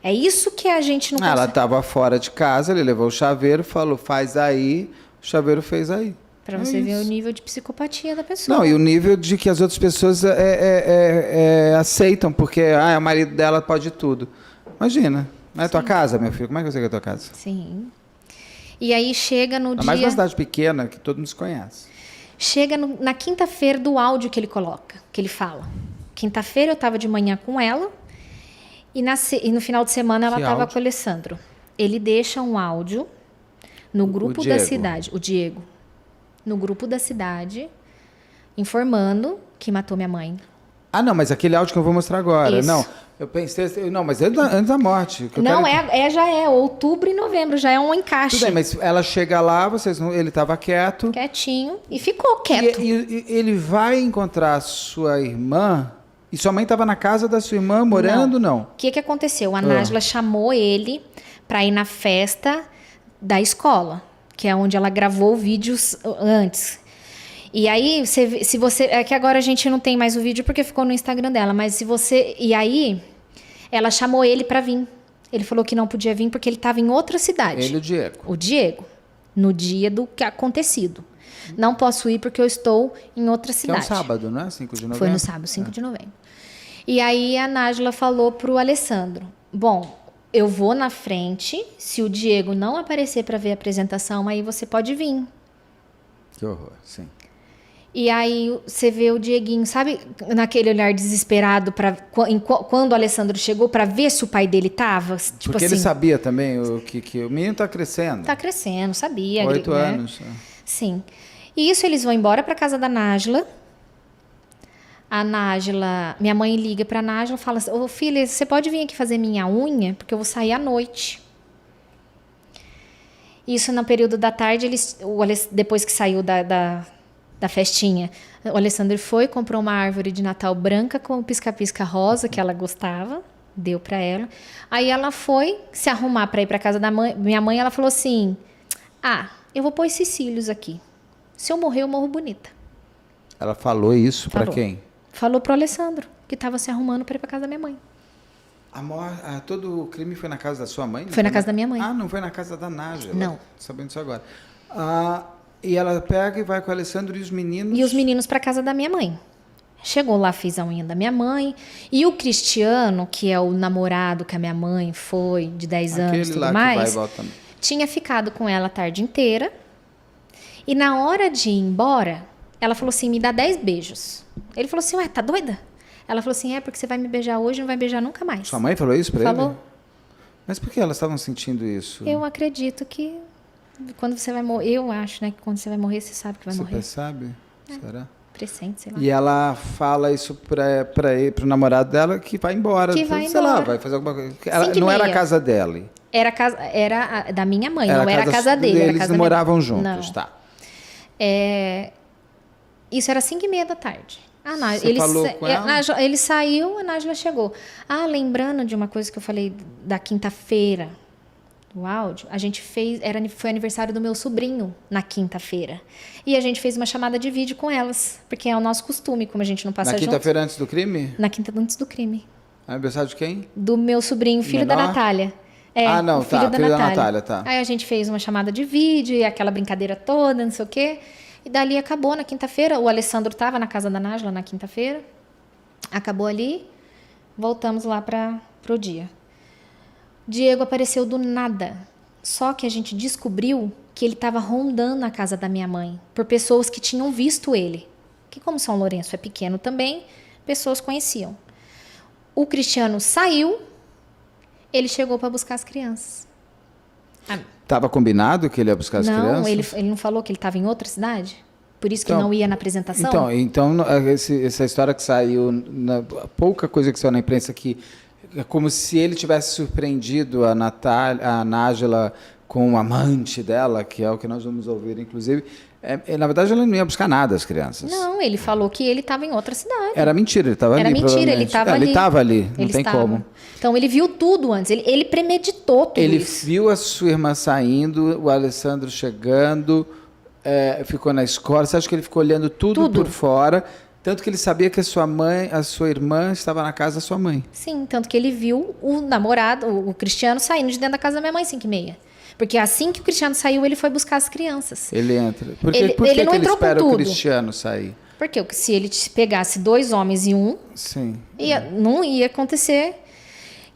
É isso que a gente não consegue. Ela estava fora de casa, ele levou o chaveiro, falou, faz aí, o chaveiro fez aí. Para você ver o nível de psicopatia da pessoa. Não, e o nível de que as outras pessoas aceitam, porque o marido dela pode tudo. Imagina, não é tua casa, meu filho? Como é que eu sei que é tua casa? Sim. E aí chega no dia... Mais uma cidade pequena, que todo mundo se conhece. Chega na quinta-feira do áudio que ele coloca, que ele fala. Quinta-feira eu estava de manhã com ela, e no final de semana ela estava com o Alessandro. Ele deixa um áudio no grupo da cidade, o Diego, no grupo da cidade, informando que matou minha mãe. Ah, não, mas aquele áudio que eu vou mostrar agora. Isso. Não, eu pensei... Não, mas antes da morte. Não, já é outubro e novembro, já é um encaixe. Tudo bem, mas ela chega lá, ele estava quieto. Quietinho, e ficou quieto. E ele vai encontrar sua irmã... E sua mãe estava na casa da sua irmã morando, não? O que aconteceu? A Nájila chamou ele para ir na festa da escola. que é onde ela gravou vídeos antes. E aí, se você... É que agora a gente não tem mais o vídeo porque ficou no Instagram dela, mas se você... E aí, ela chamou ele para vir. Ele falou que não podia vir porque ele estava em outra cidade. Ele e o Diego. O Diego, no dia do que acontecido. Não posso ir porque eu estou em outra cidade. Que é um sábado, não é? 5 de novembro? Foi no sábado, 5 de novembro. E aí a Nájila falou pro Alessandro, bom, eu vou na frente, se o Diego não aparecer para ver a apresentação, aí você pode vir. Que horror, sim. E aí você vê o Dieguinho, sabe, naquele olhar desesperado quando o Alessandro chegou para ver se o pai dele tava? Tipo Porque assim, ele sabia também que o menino tá crescendo. tá crescendo, sabia. 8 né? anos. Sim. E isso eles vão embora para casa da Nájila. A Nájila, minha mãe liga para a Nájila e fala assim, ô filha, você pode vir aqui fazer minha unha? Porque eu vou sair à noite. Isso no período da tarde, depois que saiu da festinha, o Alessandro foi, comprou uma árvore de Natal branca com pisca-pisca rosa, que ela gostava, deu para ela. Aí ela foi se arrumar para ir para casa da minha mãe, ela falou assim, eu vou pôr esses cílios aqui. Se eu morrer, eu morro bonita. Ela falou isso para quem? Falou pro Alessandro, que estava se arrumando para ir para casa da minha mãe. Todo o crime foi na casa da sua mãe? Foi na casa da minha mãe. Não foi na casa da Nájila? Não. Tô sabendo disso agora. E ela pega e vai com o Alessandro e os meninos? E os meninos para casa da minha mãe. Chegou lá, fez a unha da minha mãe. E o Cristiano, que é o namorado que a minha mãe foi, de 10 anos e tudo mais, tinha ficado com ela a tarde inteira. E na hora de ir embora, ela falou assim, me dá 10 beijos. Ele falou assim, ué, tá doida? Ela falou assim, porque você vai me beijar hoje e não vai beijar nunca mais. Sua mãe falou isso pra ele? Falou. Mas por que elas estavam sentindo isso? Eu acredito que quando você vai morrer, eu acho, né, que quando você vai morrer, você sabe que vai morrer. Você sabe? Será? Presente, sei lá. E ela fala isso pro namorado dela que vai embora. Que vai sei lá, embora. vai fazer alguma coisa. Não 5:30. era a casa dela. Era da minha mãe, não era a casa dele. Era a Eles casa não da moravam juntos, não. tá. Isso era 5:30 da tarde. Você falou com ela? Ele saiu, a Nájila chegou. Lembrando de uma coisa que eu falei da quinta-feira, do áudio, a gente foi aniversário do meu sobrinho na quinta-feira. E a gente fez uma chamada de vídeo com elas, porque é o nosso costume, como a gente não passa junto. Na quinta-feira antes do crime? Na quinta antes do crime. Aniversário de quem? Do meu sobrinho, filho da Natália. Não, filho da filho da Natália. Natália, tá. Aí a gente fez uma chamada de vídeo e aquela brincadeira toda, não sei o quê. E dali acabou na quinta-feira. O Alessandro estava na casa da Nájila na quinta-feira. Acabou ali. Voltamos lá pro dia. Diego apareceu do nada. Só que a gente descobriu que ele estava rondando a casa da minha mãe por pessoas que tinham visto ele. Que como São Lourenço é pequeno também, pessoas conheciam. O Cristiano saiu, ele chegou para buscar as crianças. Estava combinado que ele ia buscar as crianças? Não, ele não falou que ele estava em outra cidade? Por isso que não ia na apresentação? Então essa história que saiu, pouca coisa que saiu na imprensa, que é como se ele tivesse surpreendido a Nájila com o amante dela, que é o que nós vamos ouvir, inclusive. Na verdade, ele não ia buscar nada as crianças. Não, ele falou que ele estava em outra cidade. Era mentira, ele estava ali. Era mentira, ele estava ali. Ele estava ali, não tem como. Então, ele viu tudo antes, ele premeditou tudo ele isso. Ele viu a sua irmã saindo, o Alessandro chegando, ficou na escola. Você acha que ele ficou olhando tudo por fora? Tanto que ele sabia que a sua irmã estava na casa da sua mãe. Sim, tanto que ele viu o namorado, o Cristiano, saindo de dentro da casa da minha mãe, 5:30. Porque assim que o Cristiano saiu, ele foi buscar as crianças. Ele entra. Por que ele não ele entrou espera com tudo. O Cristiano sair? Porque se ele pegasse 2 homens e um, sim, não ia acontecer.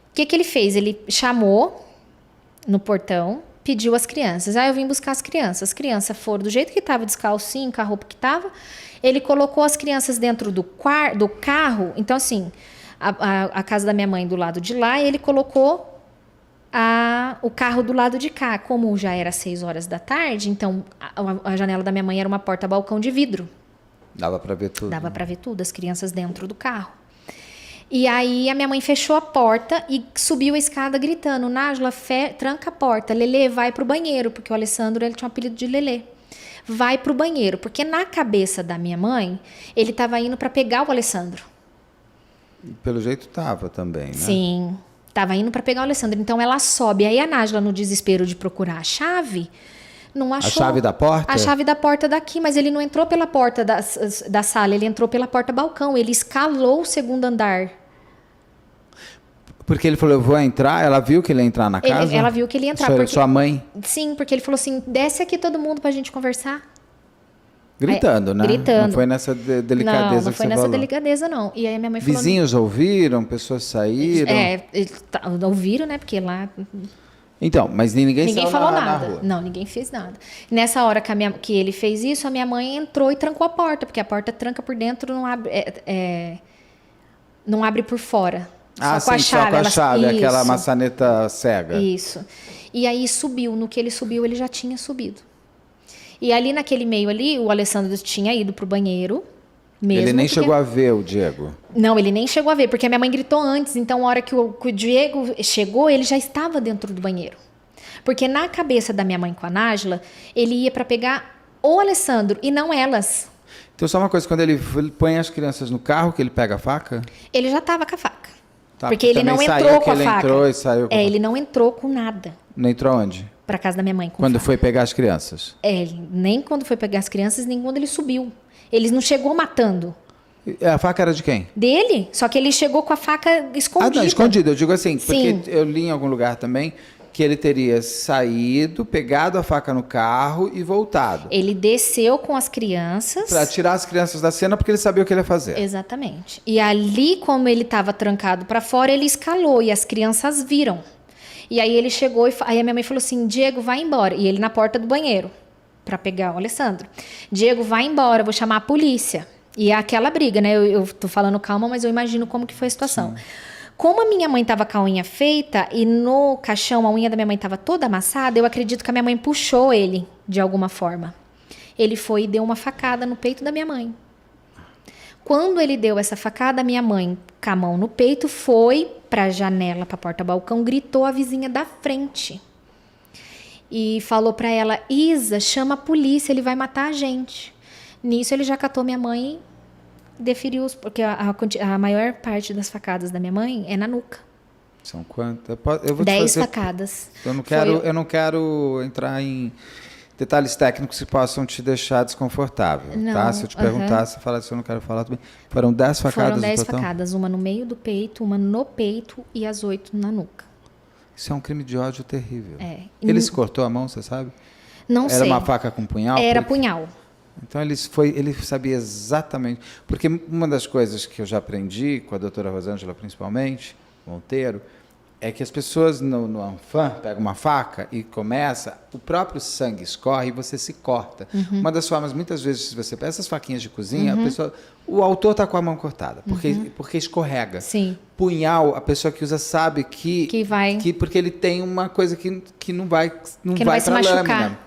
O que ele fez? Ele chamou no portão, pediu as crianças. Eu vim buscar as crianças. As crianças foram do jeito que estava, descalcinho, com a roupa que estava. Ele colocou as crianças dentro do carro. Então, assim, a casa da minha mãe do lado de lá, e ele colocou o carro do lado de cá. Como já era 6 horas da tarde, então a janela da minha mãe era uma porta-balcão de vidro. Dava para ver tudo. Dava para ver tudo, as crianças dentro do carro. E aí a minha mãe fechou a porta e subiu a escada gritando, Nájila, tranca a porta, Lelê, vai pro banheiro, porque o Alessandro ele tinha um apelido de Lelê. Vai pro banheiro, porque na cabeça da minha mãe, ele estava indo para pegar o Alessandro. Pelo jeito estava também, né? Sim, estava indo para pegar o Alessandro. Então ela sobe, aí a Nájila, no desespero de procurar a chave, Não achou. A chave da porta? A chave da porta daqui, mas ele não entrou pela porta da sala, ele entrou pela porta balcão, ele escalou o segundo andar. Porque ele falou, eu vou entrar, ela viu que ele ia entrar na casa? Ela viu que ele ia entrar. Sua mãe? Sim, porque ele falou assim, desce aqui todo mundo pra gente conversar. Gritando, né? Gritando. Não foi nessa delicadeza não que foi você nessa falou. delicadeza, não. E aí a minha mãe falou... Vizinhos ouviram, pessoas saíram? Ouviram, né? Porque lá... Então, mas ninguém saiu falou na nada. rua. Não, ninguém fez nada. Nessa hora que ele fez isso, a minha mãe entrou e trancou a porta, porque a porta tranca por dentro, não abre, não abre por fora. Ah, só com sim, a chave. só com a chave, Isso. aquela maçaneta cega. Isso. E aí subiu. No que ele subiu, ele já tinha subido. E ali naquele meio ali, o Alessandro tinha ido pro banheiro. Mesmo Ele nem porque... chegou a ver o Diego. Não, ele nem chegou a ver, porque a minha mãe gritou antes. Então, a hora que o Diego chegou, ele já estava dentro do banheiro. Porque na cabeça da minha mãe com a Nájila, ele ia para pegar o Alessandro e não elas. Então, só uma coisa, quando ele põe as crianças no carro, que ele pega a faca? Ele já estava com a faca. Tá, porque ele não entrou com a faca. Entrou e saiu com a faca. Ele não entrou com nada. Não entrou onde? Para casa da minha mãe. Quando foi pegar as crianças? Nem quando foi pegar as crianças, nem quando ele subiu. Ele não chegou matando. A faca era de quem? Dele, só que ele chegou com a faca escondida. Ah, não, escondida. Eu digo assim, Sim. porque eu li em algum lugar também que ele teria saído, pegado a faca no carro e voltado. Ele desceu com as crianças. Para tirar as crianças da cena, porque ele sabia o que ele ia fazer. Exatamente. E ali, como ele estava trancado para fora, ele escalou e as crianças viram. E aí ele chegou aí a minha mãe falou assim, Diego, vai embora. E ele na porta do banheiro para pegar o Alessandro. Diego, vai embora, eu vou chamar a polícia. E é aquela briga, né? Eu tô falando calma, mas eu imagino como que foi a situação. Sim. Como a minha mãe tava com a unha feita e no caixão a unha da minha mãe tava toda amassada, eu acredito que a minha mãe puxou ele de alguma forma. Ele foi e deu uma facada no peito da minha mãe. Quando ele deu essa facada, a minha mãe, com a mão no peito, foi pra janela, pra porta-balcão, gritou a vizinha da frente. E falou pra ela, Isa, chama a polícia, ele vai matar a gente. Nisso ele já catou minha mãe e deferiu, porque a maior parte das facadas da minha mãe é na nuca. São quantas? Eu vou 10 facadas. Eu não quero entrar em detalhes técnicos que possam te deixar desconfortável, não, tá? Se eu te perguntar, você fala se eu não quero falar também. Foram 10 facadas Foram 10 no total? facadas, uma no meio do peito, uma no peito e as 8 na nuca. Isso é um crime de ódio terrível. É. Ele se cortou a mão, você sabe? Não sei. Era uma faca com punhal? Era punhal. Então ele sabia exatamente. Porque uma das coisas que eu já aprendi com a doutora Rosângela, principalmente, Monteiro, é que as pessoas no Anfam pegam uma faca e começa, o próprio sangue escorre e você se corta. Uhum. Uma das formas, muitas vezes, se você pega essas faquinhas de cozinha, a pessoa, o autor está com a mão cortada, porque escorrega. Sim. Punhal, a pessoa que usa sabe que vai. Porque ele tem uma coisa que não vai se machucar. Lâmina.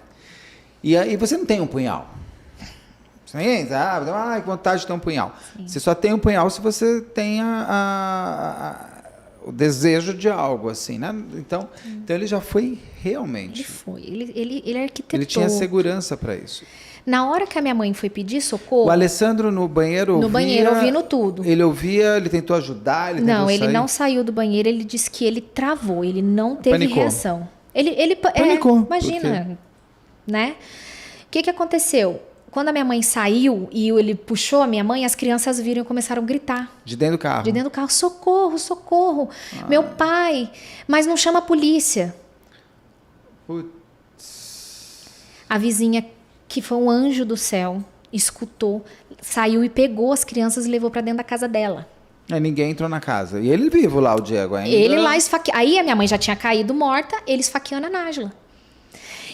E aí você não tem um punhal. Sim, que vontade de ter um punhal. Sim. Você só tem um punhal se você tem o desejo de algo, assim, né? Então ele já foi realmente... Ele foi. Ele arquitetou. Ele tinha segurança para isso. Na hora que a minha mãe foi pedir socorro... O Alessandro no banheiro ouvia... No banheiro, ouvindo tudo. Ele ouvia, ele tentou ajudar, ele Não, tentou ele sair. não saiu do banheiro, ele disse que ele travou, ele não teve Panicou. reação. Ele panicou. Imagina, né? O que aconteceu? Quando a minha mãe saiu e ele puxou a minha mãe, as crianças viram e começaram a gritar. De dentro do carro? De dentro do carro. Socorro, socorro. Meu pai. Mas não chama a polícia. Putz. A vizinha, que foi um anjo do céu, escutou, saiu e pegou as crianças e levou para dentro da casa dela. Ninguém entrou na casa. E ele vivo lá, o Diego, ainda? Ele lá esfaqueando. Aí a minha mãe já tinha caído morta, ele esfaqueando a Nájila.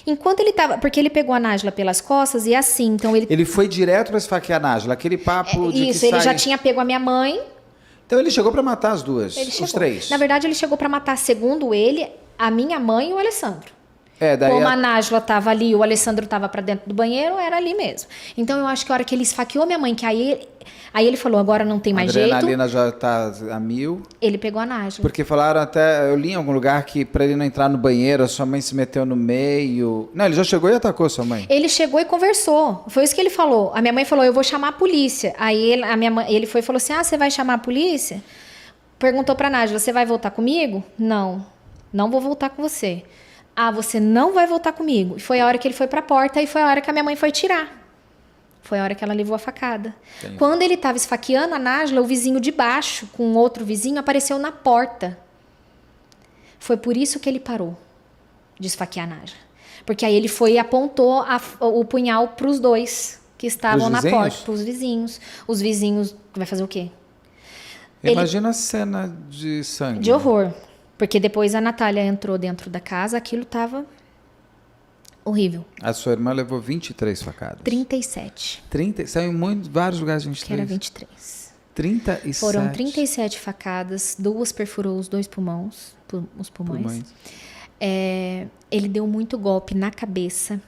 Enquanto ele tava... Porque ele pegou a Nájila pelas costas e assim, então ele... Ele foi direto para esfaquear a Nájila, aquele papo de isso, que ele sai... já tinha pego a minha mãe. Então ele chegou para matar as duas, os três. Na verdade, ele chegou para matar, segundo ele, a minha mãe e o Alessandro. Daí como a Nájila estava ali e o Alessandro estava para dentro do banheiro, era ali mesmo. Então eu acho que a hora que ele esfaqueou minha mãe, que aí ele falou, agora não tem mais jeito. A adrenalina já está a 1000. Ele pegou a Nájila. Porque falaram até, eu li em algum lugar que para ele não entrar no banheiro, a sua mãe se meteu no meio. Não, ele já chegou e atacou a sua mãe. Ele chegou e conversou. Foi isso que ele falou. A minha mãe falou, eu vou chamar a polícia. Aí ele foi e falou assim, você vai chamar a polícia? Perguntou para a Nájila, você vai voltar comigo? Não vou voltar com você. Ah, você não vai voltar comigo. E foi a hora que ele foi para a porta e foi a hora que a minha mãe foi tirar. Foi a hora que ela levou a facada. Entendi. Quando ele estava esfaqueando a Nájila, o vizinho de baixo, com outro vizinho, apareceu na porta. Foi por isso que ele parou de esfaquear a Nájila. Porque aí ele foi e apontou o punhal para os dois que estavam na porta, para os vizinhos. Os vizinhos, vai fazer o quê? Imagina a cena de sangue. De horror. Porque depois a Natália entrou dentro da casa, aquilo estava horrível. A sua irmã levou 23 facadas. 37. 30, saiu em vários lugares de 23. Que era 23. 37. Foram 37 facadas, 2 perfurou os 2 pulmões. Ele deu muito golpe na cabeça.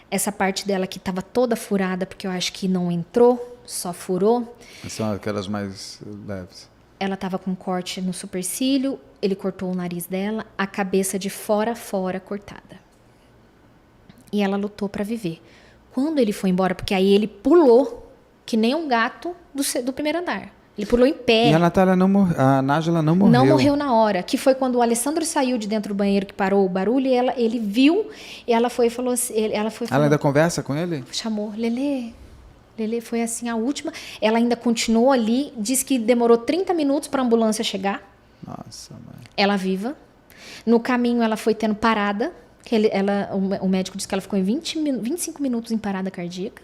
Essa parte dela que estava toda furada, porque eu acho que não entrou, só furou. São aquelas mais leves. Ela estava com corte no supercílio, ele cortou o nariz dela, a cabeça de fora a fora cortada. E ela lutou para viver. Quando ele foi embora, porque aí ele pulou, que nem um gato do primeiro andar. Ele pulou em pé. E a Natália não morreu. A Nájila não morreu. Não morreu na hora. Que foi quando o Alessandro saiu de dentro do banheiro, que parou o barulho, e ele viu, e ela foi e falou assim. Ela ainda conversa com ele? Chamou, Lelê. Lelê foi assim a última. Ela ainda continuou ali, disse que demorou 30 minutos para a ambulância chegar. Nossa, mãe. Ela viva. No caminho ela foi tendo parada. O médico disse que ela ficou em 25 minutos em parada cardíaca.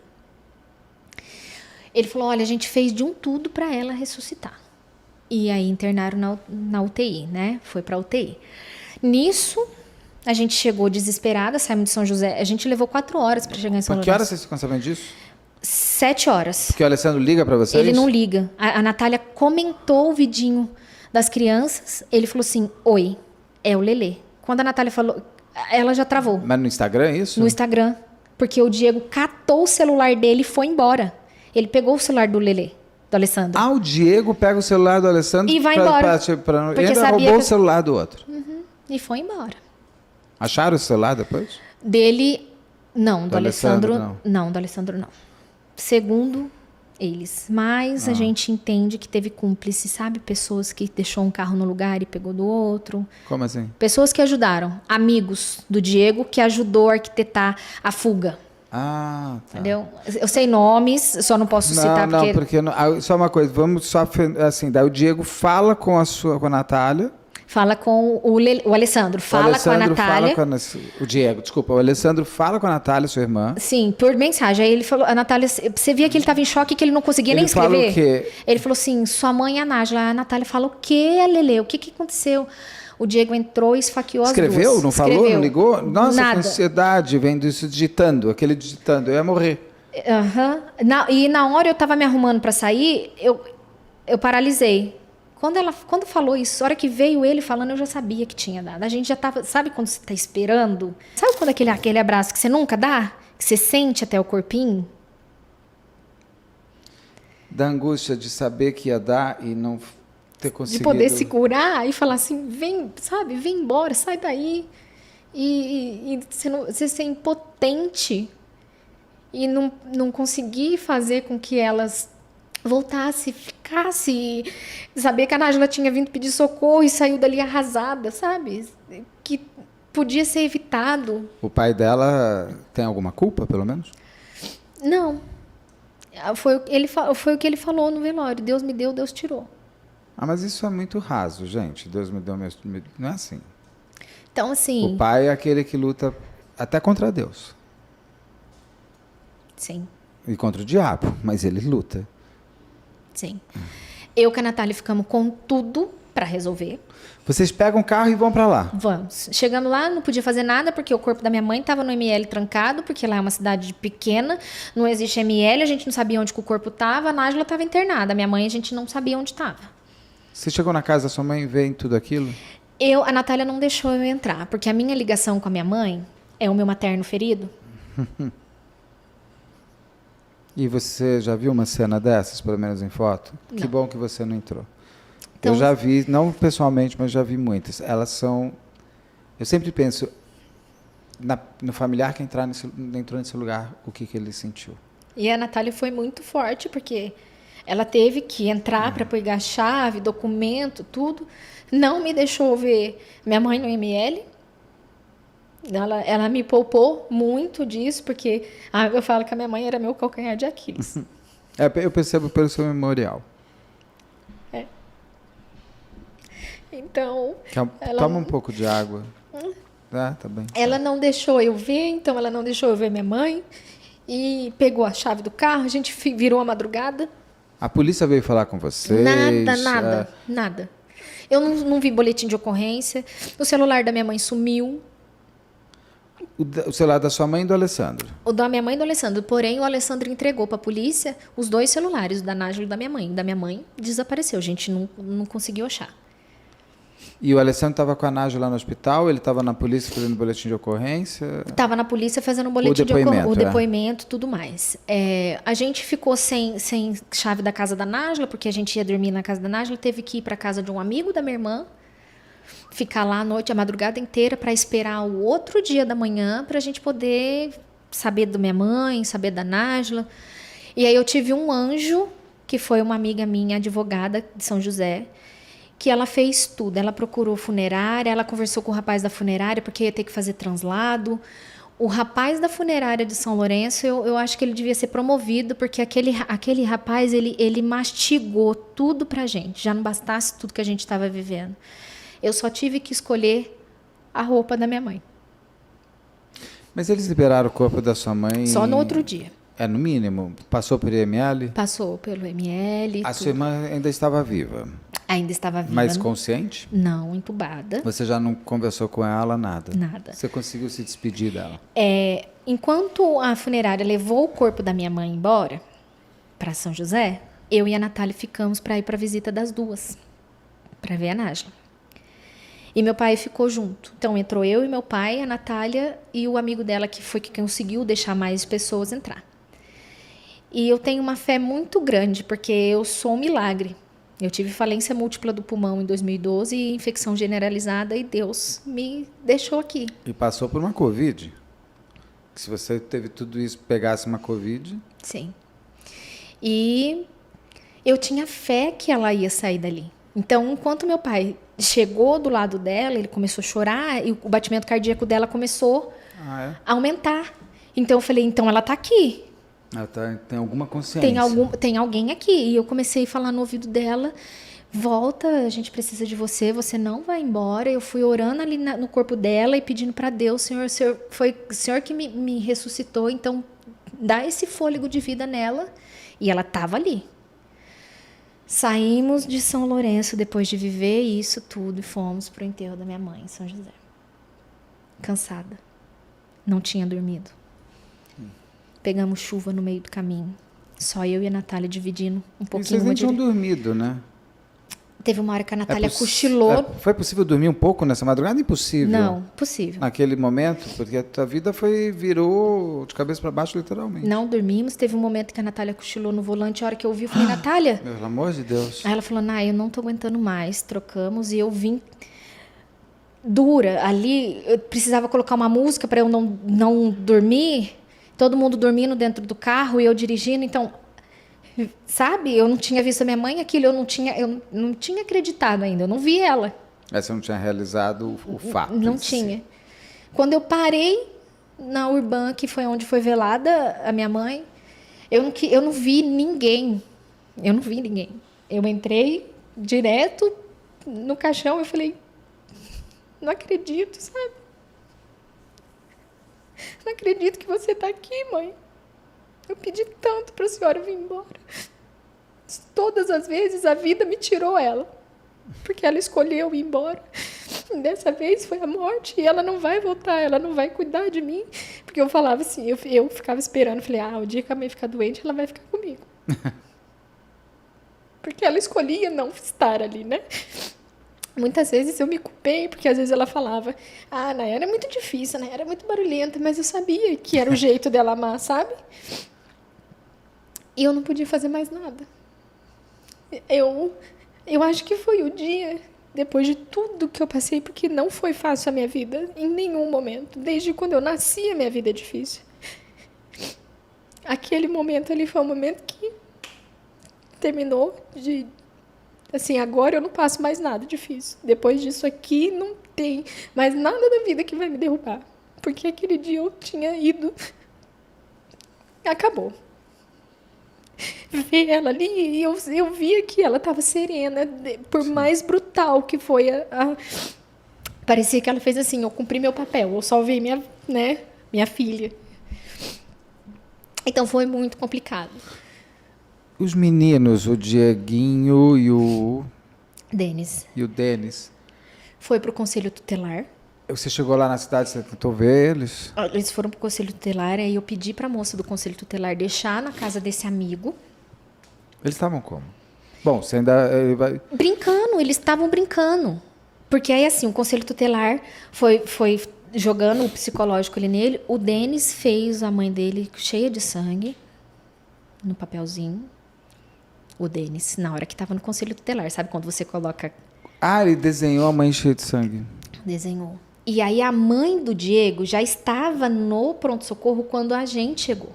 Ele falou, olha, a gente fez de um tudo para ela ressuscitar. E aí internaram na UTI, né? Foi para UTI. Nisso, a gente chegou desesperada, saímos de São José. A gente levou 4 horas para chegar em São Lourenço. Que horas vocês ficam sabendo disso? 7 horas. Porque o Alessandro liga para vocês? Ele não liga. A Natália comentou o vidinho das crianças. Ele falou assim, oi, é o Lelê. Quando a Natália falou, ela já travou. Mas no Instagram é isso? No Instagram. Porque o Diego catou o celular dele e foi embora. Ele pegou o celular do Lelê, do Alessandro. Ah, o Diego pega o celular do Alessandro e vai embora. Ele ainda roubou o celular do outro. Uhum, e foi embora. Acharam o celular depois? Dele, não. Do Alessandro, não. Não, do Alessandro não. Segundo eles. Mas a gente entende que teve cúmplice, sabe? Pessoas que deixou um carro no lugar e pegou do outro. Como assim? Pessoas que ajudaram. Amigos do Diego que ajudou a arquitetar a fuga. Ah, tá. Entendeu? Eu sei nomes, só não posso citar porque... Não, porque... Só uma coisa, vamos só... Assim, daí o Diego fala com a Natália. Fala com o Alessandro, fala com a Natália. O Diego, desculpa. O Alessandro fala com a Natália, sua irmã. Sim, por mensagem. Aí ele falou, a Natália, você via que ele estava em choque, que ele não conseguia nem escrever. Ele fala o quê? Ele falou assim, sua mãe é a Nájila. A Natália fala, o quê, Lelê? O que aconteceu? O Diego entrou e esfaqueou as duas. Escreveu? Não falou? Não ligou? Nossa, nada. Com ansiedade, vendo isso digitando, aquele digitando. Eu ia morrer. E na hora eu estava me arrumando para sair, eu paralisei. Quando falou isso, a hora que veio ele falando, eu já sabia que tinha dado. A gente já estava... Sabe quando você está esperando? Sabe quando aquele abraço que você nunca dá? Que você sente até o corpinho? Da angústia de saber que ia dar e não ter conseguido... De poder segurar e falar assim, vem, sabe? Vem embora, sai daí. E você ser impotente e não conseguir fazer com que elas... voltasse, ficasse, saber que a Nájila tinha vindo pedir socorro e saiu dali arrasada, sabe? Que podia ser evitado. O pai dela tem alguma culpa, pelo menos? Não. Foi o que ele falou no velório. Deus me deu, Deus tirou. Ah, mas isso é muito raso, gente. Deus me deu, não é assim. Então, assim... O pai é aquele que luta até contra Deus. Sim. E contra o diabo, mas ele luta. Sim. Eu e a Natália ficamos com tudo para resolver. Vocês pegam o carro e vão para lá? Vamos. Chegamos lá, não podia fazer nada, porque o corpo da minha mãe estava no ML trancado, porque lá é uma cidade pequena, não existe ML, a gente não sabia onde que o corpo estava, a Nájila estava internada, a minha mãe a gente não sabia onde estava. Você chegou na casa da sua mãe e vê tudo aquilo? A Natália não deixou eu entrar, porque a minha ligação com a minha mãe é o meu materno ferido. E você já viu uma cena dessas, pelo menos em foto? Não. Que bom que você não entrou. Então, eu já vi, não pessoalmente, mas já vi muitas. Elas são... Eu sempre penso no familiar que entrou nesse lugar, o que ele sentiu. E a Natália foi muito forte, porque ela teve que entrar para pegar chave, documento, tudo. Não me deixou ver minha mãe no ML. Ela me poupou muito disso, porque eu falo que a minha mãe era meu calcanhar de Aquiles. Eu percebo pelo seu memorial. Então, Toma um pouco de água. Tá bem. Ela não deixou eu ver, então ela não deixou eu ver minha mãe. E pegou a chave do carro, a gente virou a madrugada. A polícia veio falar com vocês? Nada. Eu não vi boletim de ocorrência. O celular da minha mãe sumiu. O celular da sua mãe e do Alessandro? O da minha mãe e do Alessandro. Porém, o Alessandro entregou para a polícia os 2 celulares, o da Nájila e da minha mãe. Da minha mãe desapareceu, a gente não conseguiu achar. E o Alessandro estava com a Nájila lá no hospital? Ele estava na polícia fazendo boletim de ocorrência? Estava na polícia fazendo um boletim de ocorrência. O depoimento, tudo mais. A gente ficou sem chave da casa da Nájila, porque a gente ia dormir na casa da Nájila, teve que ir para a casa de um amigo da minha irmã, ficar lá a noite, a madrugada inteira, para esperar o outro dia da manhã, para a gente poder saber da minha mãe, saber da Nájila. E aí eu tive um anjo, que foi uma amiga minha, advogada de São José, que ela fez tudo. Ela procurou funerária, ela conversou com o rapaz da funerária, porque ia ter que fazer translado. O rapaz da funerária de São Lourenço, eu acho que ele devia ser promovido, porque aquele rapaz, ele mastigou tudo pra gente. Já não bastasse tudo que a gente estava vivendo. Eu só tive que escolher a roupa da minha mãe. Mas eles liberaram o corpo da sua mãe? Só no outro dia. No mínimo? Passou por IML? Passou pelo IML. A sua irmã ainda estava viva? Ainda estava viva. Mas consciente? Não, entubada. Você já não conversou com ela, nada? Nada. Você conseguiu se despedir dela? Enquanto a funerária levou o corpo da minha mãe embora, para São José, eu e a Natália ficamos para ir para a visita das 2, para ver a Nájila. E meu pai ficou junto. Então entrou eu e meu pai, a Natália e o amigo dela, que foi que conseguiu deixar mais pessoas entrar. E eu tenho uma fé muito grande, porque eu sou um milagre. Eu tive falência múltipla do pulmão em 2012 e infecção generalizada, e Deus me deixou aqui. E passou por uma Covid? Se você teve tudo isso, pegasse uma Covid? Sim. E eu tinha fé que ela ia sair dali. Então, enquanto meu pai chegou do lado dela, ele começou a chorar e o batimento cardíaco dela começou a aumentar. Então, eu falei, então ela está aqui. Ela tem alguma consciência. Tem alguém aqui. E eu comecei a falar no ouvido dela, volta, a gente precisa de você, você não vai embora. Eu fui orando ali no corpo dela e pedindo para Deus, Senhor, foi o Senhor que me ressuscitou, então dá esse fôlego de vida nela. E ela estava ali. Saímos de São Lourenço depois de viver isso tudo e fomos para o enterro da minha mãe em São José. Cansada. Não tinha dormido. Pegamos chuva no meio do caminho. Só eu e a Natália dividindo um pouquinho. E vocês nem tinham dormido, né? Teve uma hora que a Natália cochilou. Foi possível dormir um pouco nessa madrugada? Impossível. Não, possível. Naquele momento? Porque a tua vida virou de cabeça para baixo, literalmente. Não dormimos. Teve um momento que a Natália cochilou no volante. A hora que eu vi, eu falei, Natália... Pelo amor de Deus. Aí ela falou, eu não tô aguentando mais. Trocamos e eu vim dura. Ali, eu precisava colocar uma música para eu não dormir. Todo mundo dormindo dentro do carro e eu dirigindo. Então, sabe? Eu não tinha visto a minha mãe, aquilo eu não tinha acreditado ainda. Eu não vi ela. Você não tinha realizado o fato? Não tinha. Quando eu parei na Urbana, que foi onde foi velada a minha mãe, eu não vi ninguém. Eu não vi ninguém. Eu entrei direto no caixão e falei, não acredito, sabe? Não acredito que você está aqui, mãe. Eu pedi tanto para a senhora vir embora. Todas as vezes a vida me tirou ela. Porque ela escolheu ir embora. Dessa vez foi a morte. E ela não vai voltar, ela não vai cuidar de mim. Porque eu falava assim, eu ficava esperando. Falei, o dia que a mãe ficar doente, ela vai ficar comigo. Porque ela escolhia não estar ali, né? Muitas vezes eu me culpei, porque às vezes ela falava, Nayara é muito difícil, a Nayara é muito barulhenta, mas eu sabia que era o jeito dela amar, sabe? E eu não podia fazer mais nada. Eu acho que foi o dia, depois de tudo que eu passei, porque não foi fácil a minha vida, em nenhum momento. Desde quando eu nasci, a minha vida é difícil. Aquele momento ali foi um momento que terminou de... Assim, agora eu não passo mais nada difícil. Depois disso aqui, não tem mais nada da vida que vai me derrubar. Porque aquele dia eu tinha ido. Acabou. Ver ela ali e eu via que ela estava serena, por mais brutal que foi parecia que ela fez assim, eu cumpri meu papel, eu salvei minha filha. Então foi muito complicado. Os meninos, o Dieguinho e o Denis, foi para o conselho tutelar. você chegou lá na cidade, você tentou ver eles? Eles foram para o conselho tutelar, aí eu pedi para a moça do conselho tutelar deixar na casa desse amigo. Eles estavam como? Bom, você ainda vai... Brincando, eles estavam brincando. Porque aí, assim, o conselho tutelar foi jogando o psicológico ali nele. O Denis fez a mãe dele cheia de sangue no papelzinho. O Denis, na hora que estava no conselho tutelar. Sabe quando você coloca... Ah, ele desenhou a mãe cheia de sangue. Desenhou. E aí a mãe do Diego já estava no pronto-socorro quando a gente chegou.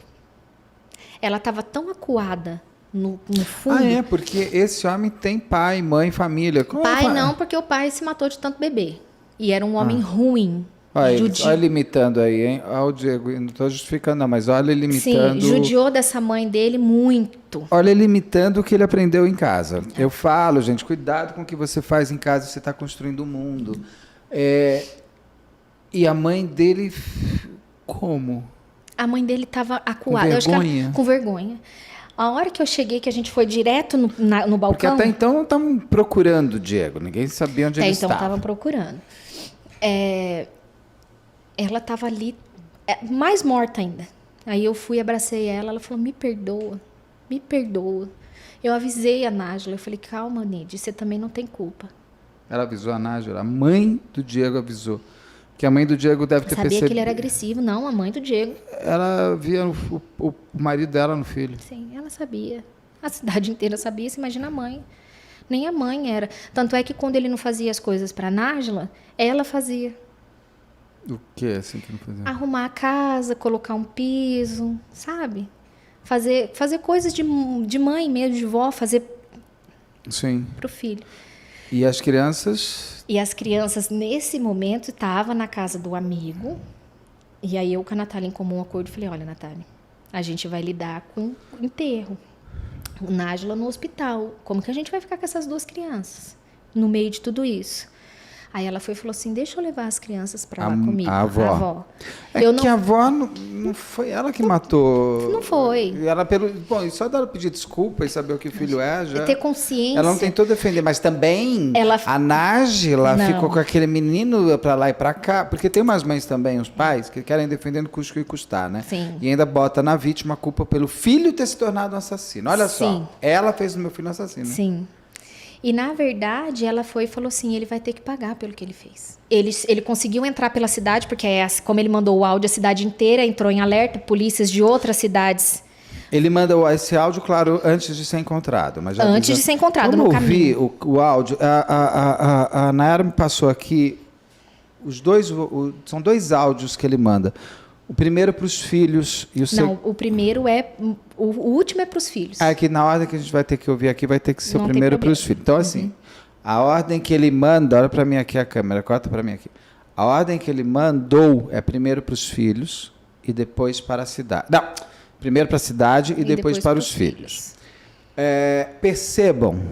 Ela estava tão acuada no fundo. Ah, é? Porque esse homem tem pai, mãe, família. Como pai não, porque o pai se matou de tanto beber. E era um homem ruim. Olha ele imitando aí, hein? Olha o Diego, não estou justificando não, mas olha ele imitando... Sim, judiou dessa mãe dele muito. Olha ele imitando o que ele aprendeu em casa. Eu falo, gente, cuidado com o que você faz em casa, você está construindo o mundo. E a mãe dele, como? A mãe dele estava acuada. Com vergonha? Com vergonha. A hora que eu cheguei, que a gente foi direto no balcão... Porque até então não estavam procurando o Diego, ninguém sabia onde ele estava. Até então estavam procurando. Ela estava ali, mais morta ainda. Aí eu fui, abracei ela, ela falou, me perdoa, me perdoa. Eu avisei a Nájila, eu falei, calma, Nid, você também não tem culpa. Ela avisou a Nájila, a mãe do Diego avisou. Que a mãe do Diego deve ter percebido. Sabia que ele era agressivo, não, a mãe do Diego. Ela via o marido dela no filho. Sim, ela sabia. A cidade inteira sabia, você imagina a mãe. Nem a mãe era. Tanto é que quando ele não fazia as coisas para a Nájila, ela fazia. O que assim que não fazia? Arrumar a casa, colocar um piso, sabe? Fazer coisas de mãe mesmo, de vó, fazer pro filho. E as crianças? E as crianças, nesse momento, estavam na casa do amigo. E aí eu com a Natália em comum acordo, falei, olha, Natália, a gente vai lidar com o enterro. O Nájila no hospital. Como que a gente vai ficar com essas duas crianças no meio de tudo isso? Aí ela foi e falou assim, deixa eu levar as crianças para lá comigo. A avó. Que a avó não foi ela que matou. Não foi. Bom, só dela pedir desculpa e saber o que o filho já... Ter consciência. Ela não tentou defender, mas também a Nájila ficou com aquele menino para lá e para cá, porque tem umas mães também, os pais, que querem defender no custo que custar, né? Sim. E ainda bota na vítima a culpa pelo filho ter se tornado um assassino. Olha só, ela fez do meu filho um assassino. Sim. E, na verdade, ela foi e falou assim, ele vai ter que pagar pelo que ele fez. Ele conseguiu entrar pela cidade, porque como ele mandou o áudio, a cidade inteira entrou em alerta, polícias de outras cidades. Ele manda esse áudio, claro, antes de ser encontrado. Mas antes de ser encontrado, no caminho. Eu ouvi o áudio, a Nayara me passou aqui, são dois áudios que ele manda. O primeiro para os filhos e o Não, o primeiro o último é para os filhos. Que na ordem que a gente vai ter que ouvir aqui vai ter que ser o primeiro para os filhos. Então, assim, a ordem que ele manda, olha para mim aqui a câmera, corta para mim aqui. A ordem que ele mandou é primeiro para os filhos e depois para a cidade. Não, primeiro para a cidade e depois para os filhos. Percebam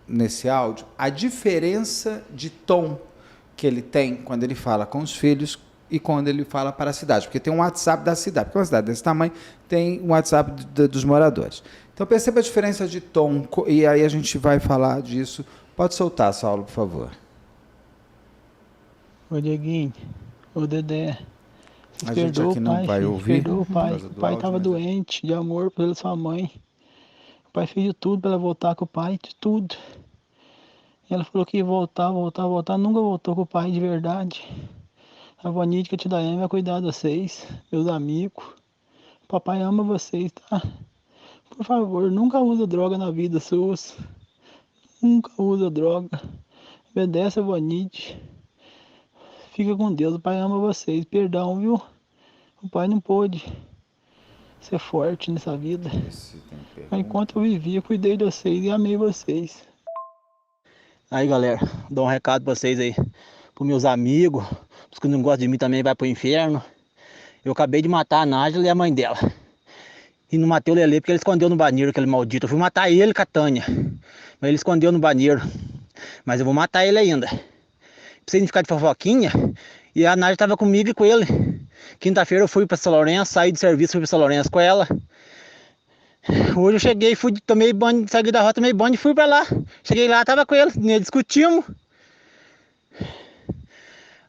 nesse áudio a diferença de tom que ele tem quando ele fala com os filhos e quando ele fala para a cidade, porque tem um WhatsApp da cidade, porque uma cidade desse tamanho tem um WhatsApp dos moradores. Então perceba a diferença de tom, e aí a gente vai falar disso. Pode soltar, Saulo, por favor. Ô Dieguinho, ô Dedé, a gente aqui não vai ouvir. Perdoa o pai. O pai estava doente, de amor pela sua mãe. O pai fez de tudo para ela voltar com o pai, de tudo. E ela falou que ia voltar, nunca voltou com o pai de verdade. A Vanite que te dá vai cuidar de vocês, meus amigos. Papai ama vocês, tá? Por favor, nunca usa droga na vida suas. Nunca usa droga. Obedece a Vanite. Fica com Deus, o pai ama vocês. Perdão, viu? O pai não pôde ser forte nessa vida. Mas enquanto eu vivia, cuidei de vocês e amei vocês. Aí, galera, dou um recado pra vocês aí. Pros meus amigos. Os que não gostam de mim também vai pro inferno. Eu acabei de matar a Nájila e a mãe dela. E não matei o Lelê porque ele escondeu no banheiro, aquele maldito. Eu fui matar ele com a Tânia, mas ele escondeu no banheiro. Mas eu vou matar ele ainda. Pra você não ficar de fofoquinha. E a Nájila tava comigo e com ele. Quinta-feira eu fui pra São Lourenço, saí do serviço, fui pra São Lourenço com ela. Hoje eu cheguei, tomei banho, saí da rota, tomei banho e fui pra lá. Cheguei lá, tava com ele, discutimos.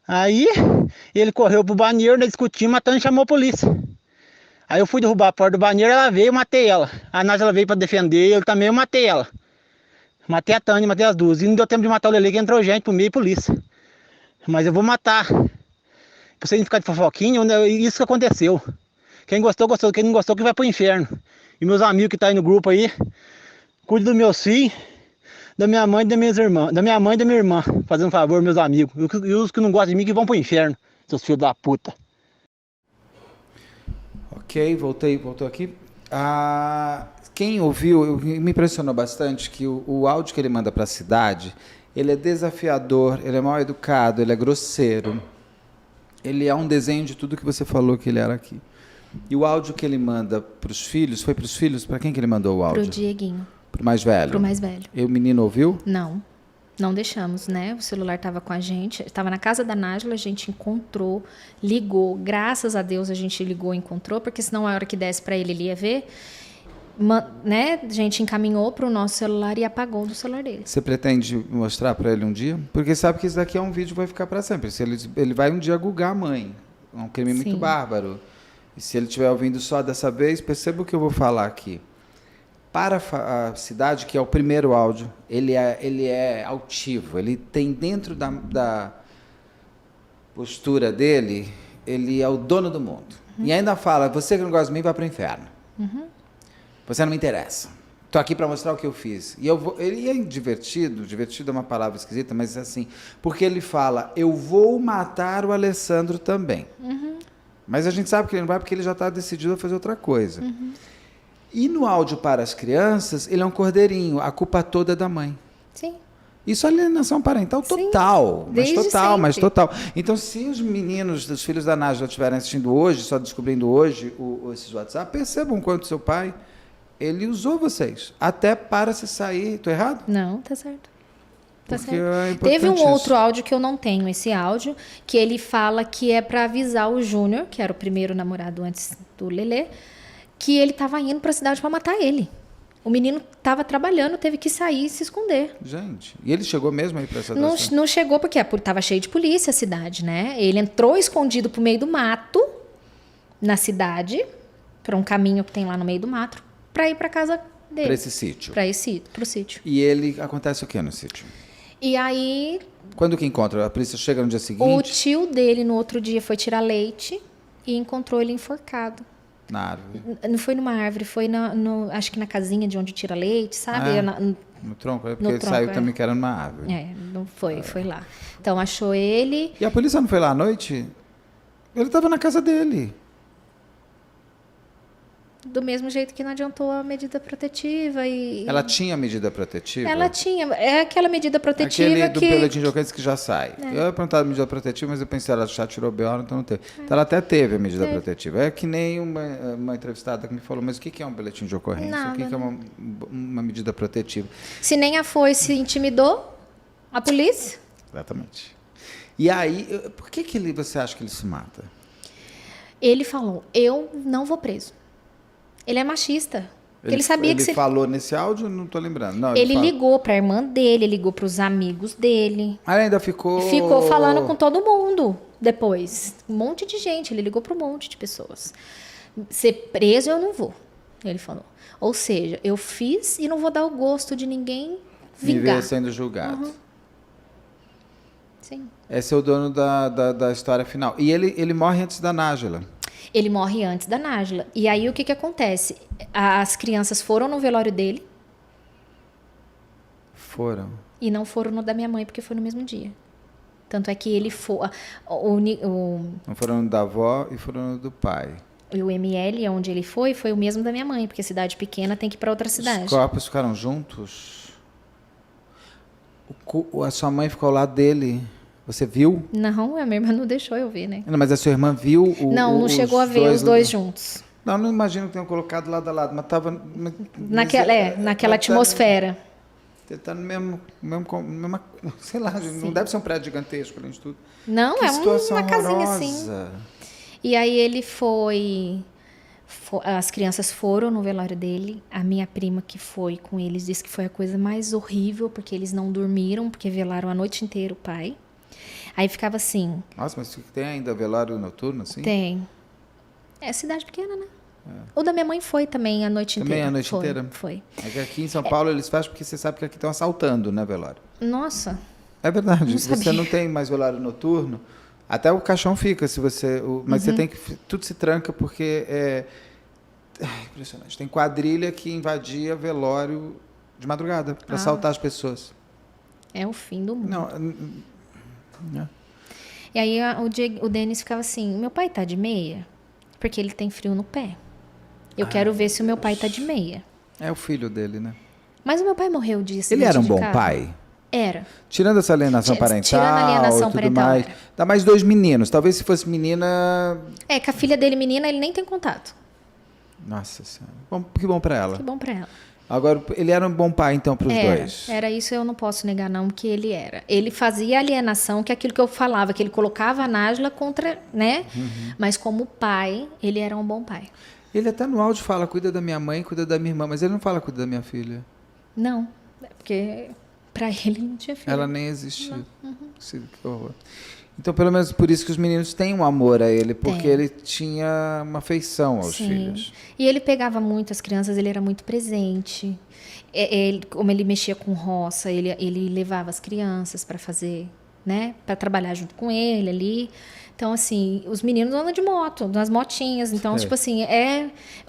Aí ele correu pro banheiro, nós discutimos, a Tânia chamou a polícia. Aí eu fui derrubar a porta do banheiro, ela veio, eu matei ela. A Nájila veio pra defender, eu também, eu matei ela. Matei a Tânia, matei as duas. E não deu tempo de matar o Lelê, que entrou gente pro meio e polícia. Mas eu vou matar. Pra você não ficar de fofoquinha, isso que aconteceu. Quem gostou, gostou. Quem não gostou, que vai pro inferno. E meus amigos que tá aí no grupo aí, cuide dos meus filhos, da minha mãe e das minhas irmãs. Da minha mãe e da minha irmã, fazendo um favor, meus amigos. E os que não gostam de mim, que vão pro inferno, seus filhos da puta. Ok, voltou aqui. Quem ouviu, me impressionou bastante que o áudio que ele manda para a cidade, ele é desafiador, ele é mal educado, ele é grosseiro. Ele é um desenho de tudo que você falou que ele era aqui. E o áudio que ele manda para os filhos, foi para os filhos? Para quem que ele mandou o áudio? Pro Dieguinho. Pro mais velho? Pro mais velho. E o menino ouviu? Não. Não deixamos, né? O celular estava com a gente, estava na casa da Nájila, a gente encontrou, ligou. Graças a Deus a gente ligou e encontrou, porque senão a hora que desse para ele, ele ia ver. Né? A gente encaminhou para o nosso celular e apagou do celular dele. Você pretende mostrar para ele um dia? Porque sabe que isso daqui é um vídeo que vai ficar para sempre. Se ele vai um dia gugar a mãe. É um crime muito bárbaro. E se ele estiver ouvindo só dessa vez, perceba o que eu vou falar aqui. Para a cidade, que é o primeiro áudio, ele é altivo. Ele tem dentro da postura dele, ele é o dono do mundo. E ainda fala, você que não gosta de mim, vai para o inferno. Você não me interessa. Estou aqui para mostrar o que eu fiz. E ele é divertido é uma palavra esquisita, mas é assim, porque ele fala, eu vou matar o Alessandro também. Mas a gente sabe que ele não vai porque ele já está decidido a fazer outra coisa. E no áudio para as crianças, ele é um cordeirinho, a culpa toda é da mãe. Sim. Isso é alienação parental total, mas total. Então, se os meninos, os filhos da Nájila estiverem assistindo hoje, só descobrindo hoje esses WhatsApp, percebam quanto seu pai, ele usou vocês, até para se sair. Estou errado? Não, tá certo. Tá Porque certo. é Teve um importante outro isso. áudio que eu não tenho, esse áudio, que ele fala que é para avisar o Júnior, que era o primeiro namorado antes do Lelê, que ele estava indo para a cidade para matar ele. O menino estava trabalhando, teve que sair e se esconder. Gente, e ele chegou mesmo aí para essa Não, atração? não chegou porque estava cheio de polícia a cidade, né? Ele entrou escondido pro meio do mato, na cidade, para um caminho que tem lá no meio do mato, para ir para casa dele. Para esse sítio. Pro sítio. E ele, acontece o que no sítio? E aí, Quando que encontra? A polícia chega no dia o seguinte? tio dele, no outro dia, foi tirar leite e encontrou ele enforcado. Na árvore. Não foi numa árvore, foi acho que na casinha de onde tira leite, sabe? No tronco, porque ele tronco, saiu também que era numa árvore. Não foi, foi lá. Então achou ele. E a polícia não foi lá à noite? Ele estava na casa dele. Do mesmo jeito que não adiantou a medida protetiva e... Ela tinha medida protetiva? Ela tinha. É aquela medida protetiva Aquele do que... boletim de ocorrência que já sai. Eu ia perguntar a medida protetiva, mas eu pensei, ela já tirou B.O., então não teve. Então ela até teve a medida protetiva. É que nem uma entrevistada que me falou, mas o que é um boletim de ocorrência? Nada. O que é uma medida protetiva? Se nem a foice intimidou a polícia. Exatamente. E aí, por que você acha que ele se mata? Ele falou, eu não vou preso. Ele é machista. Ele sabia que ele falou nesse áudio? Não estou lembrando. Não, ele ligou para a irmã dele, ligou para os amigos dele. Ah, ainda ficou... Ficou falando com todo mundo depois. Um monte de gente. Ele ligou para um monte de pessoas. Ser preso eu não vou, ele falou. Ou seja, eu fiz e não vou dar o gosto de ninguém vingar. Viver sendo julgado. Sim. Esse é o dono da história final. E ele morre antes da Nájila. Ele morre antes da Nájila. E aí o que acontece? As crianças foram no velório dele Foram. e não foram no da minha mãe, porque foi no mesmo dia. Tanto é que ele foi... Não foram no da avó e foram no do pai. O ML, onde ele foi o mesmo da minha mãe, porque cidade pequena tem que ir para outra cidade. Os corpos ficaram juntos? A sua mãe ficou ao lado dele? Você viu? Não, a minha irmã não deixou eu ver, né? Não, mas a sua irmã viu Não chegou a ver os dois juntos. Não imagino que tenham colocado lado a lado, mas estava... Naquela atmosfera. Ele está no mesmo sei lá, não deve ser um prédio gigantesco, além de tudo. Não, Que é situação uma casinha horrorosa. assim. E aí ele as crianças foram no velório dele. A minha prima que foi com eles disse que foi a coisa mais horrível, porque eles não dormiram, porque velaram a noite inteira o pai. Aí ficava assim... Nossa, mas tem ainda velório noturno, assim? Tem. É cidade pequena, né? O da minha mãe foi também a noite inteira. Também a noite inteira? Foi. É que aqui em São Paulo eles fazem porque você sabe que aqui estão assaltando, né, velório? Nossa. É verdade. Não Você sabia. não tem mais velório noturno, até o caixão fica, se você... Mas você tem que... Tudo se tranca porque impressionante. Tem quadrilha que invadia velório de madrugada para assaltar as pessoas. É o fim do mundo. Não. E aí o Denis ficava assim, meu pai tá de meia? Porque ele tem frio no pé. Eu quero ver se o meu pai tá de meia. É o filho dele, né? Mas o meu pai morreu de acidente Ele era um de bom carro. pai? Era. Tirando essa alienação parental Tirando a alienação e tudo parental, mais. era. Dá mais 2 meninos. Talvez se fosse menina... É, que a filha dele, menina, ele nem tem contato. Nossa Senhora. Que bom pra ela. Que bom pra ela. Agora, ele era um bom pai, então, pros dois. Era isso, eu não posso negar não, que ele era. Ele fazia alienação, que é aquilo que eu falava, que ele colocava a Nájila contra, né? Mas como pai, ele era um bom pai. Ele até no áudio fala, cuida da minha mãe, cuida da minha irmã, mas ele não fala, cuida da minha filha. Não, porque pra ele não tinha filho. Ela nem existia. Que horror. Então, pelo menos por isso que os meninos têm um amor a ele, porque ele tinha uma afeição aos filhos. E ele pegava muito as crianças, ele era muito presente. Como ele mexia com roça, ele levava as crianças para fazer, né? Para trabalhar junto com ele ali. Então, assim, os meninos andam de moto, nas motinhas. Então, tipo assim,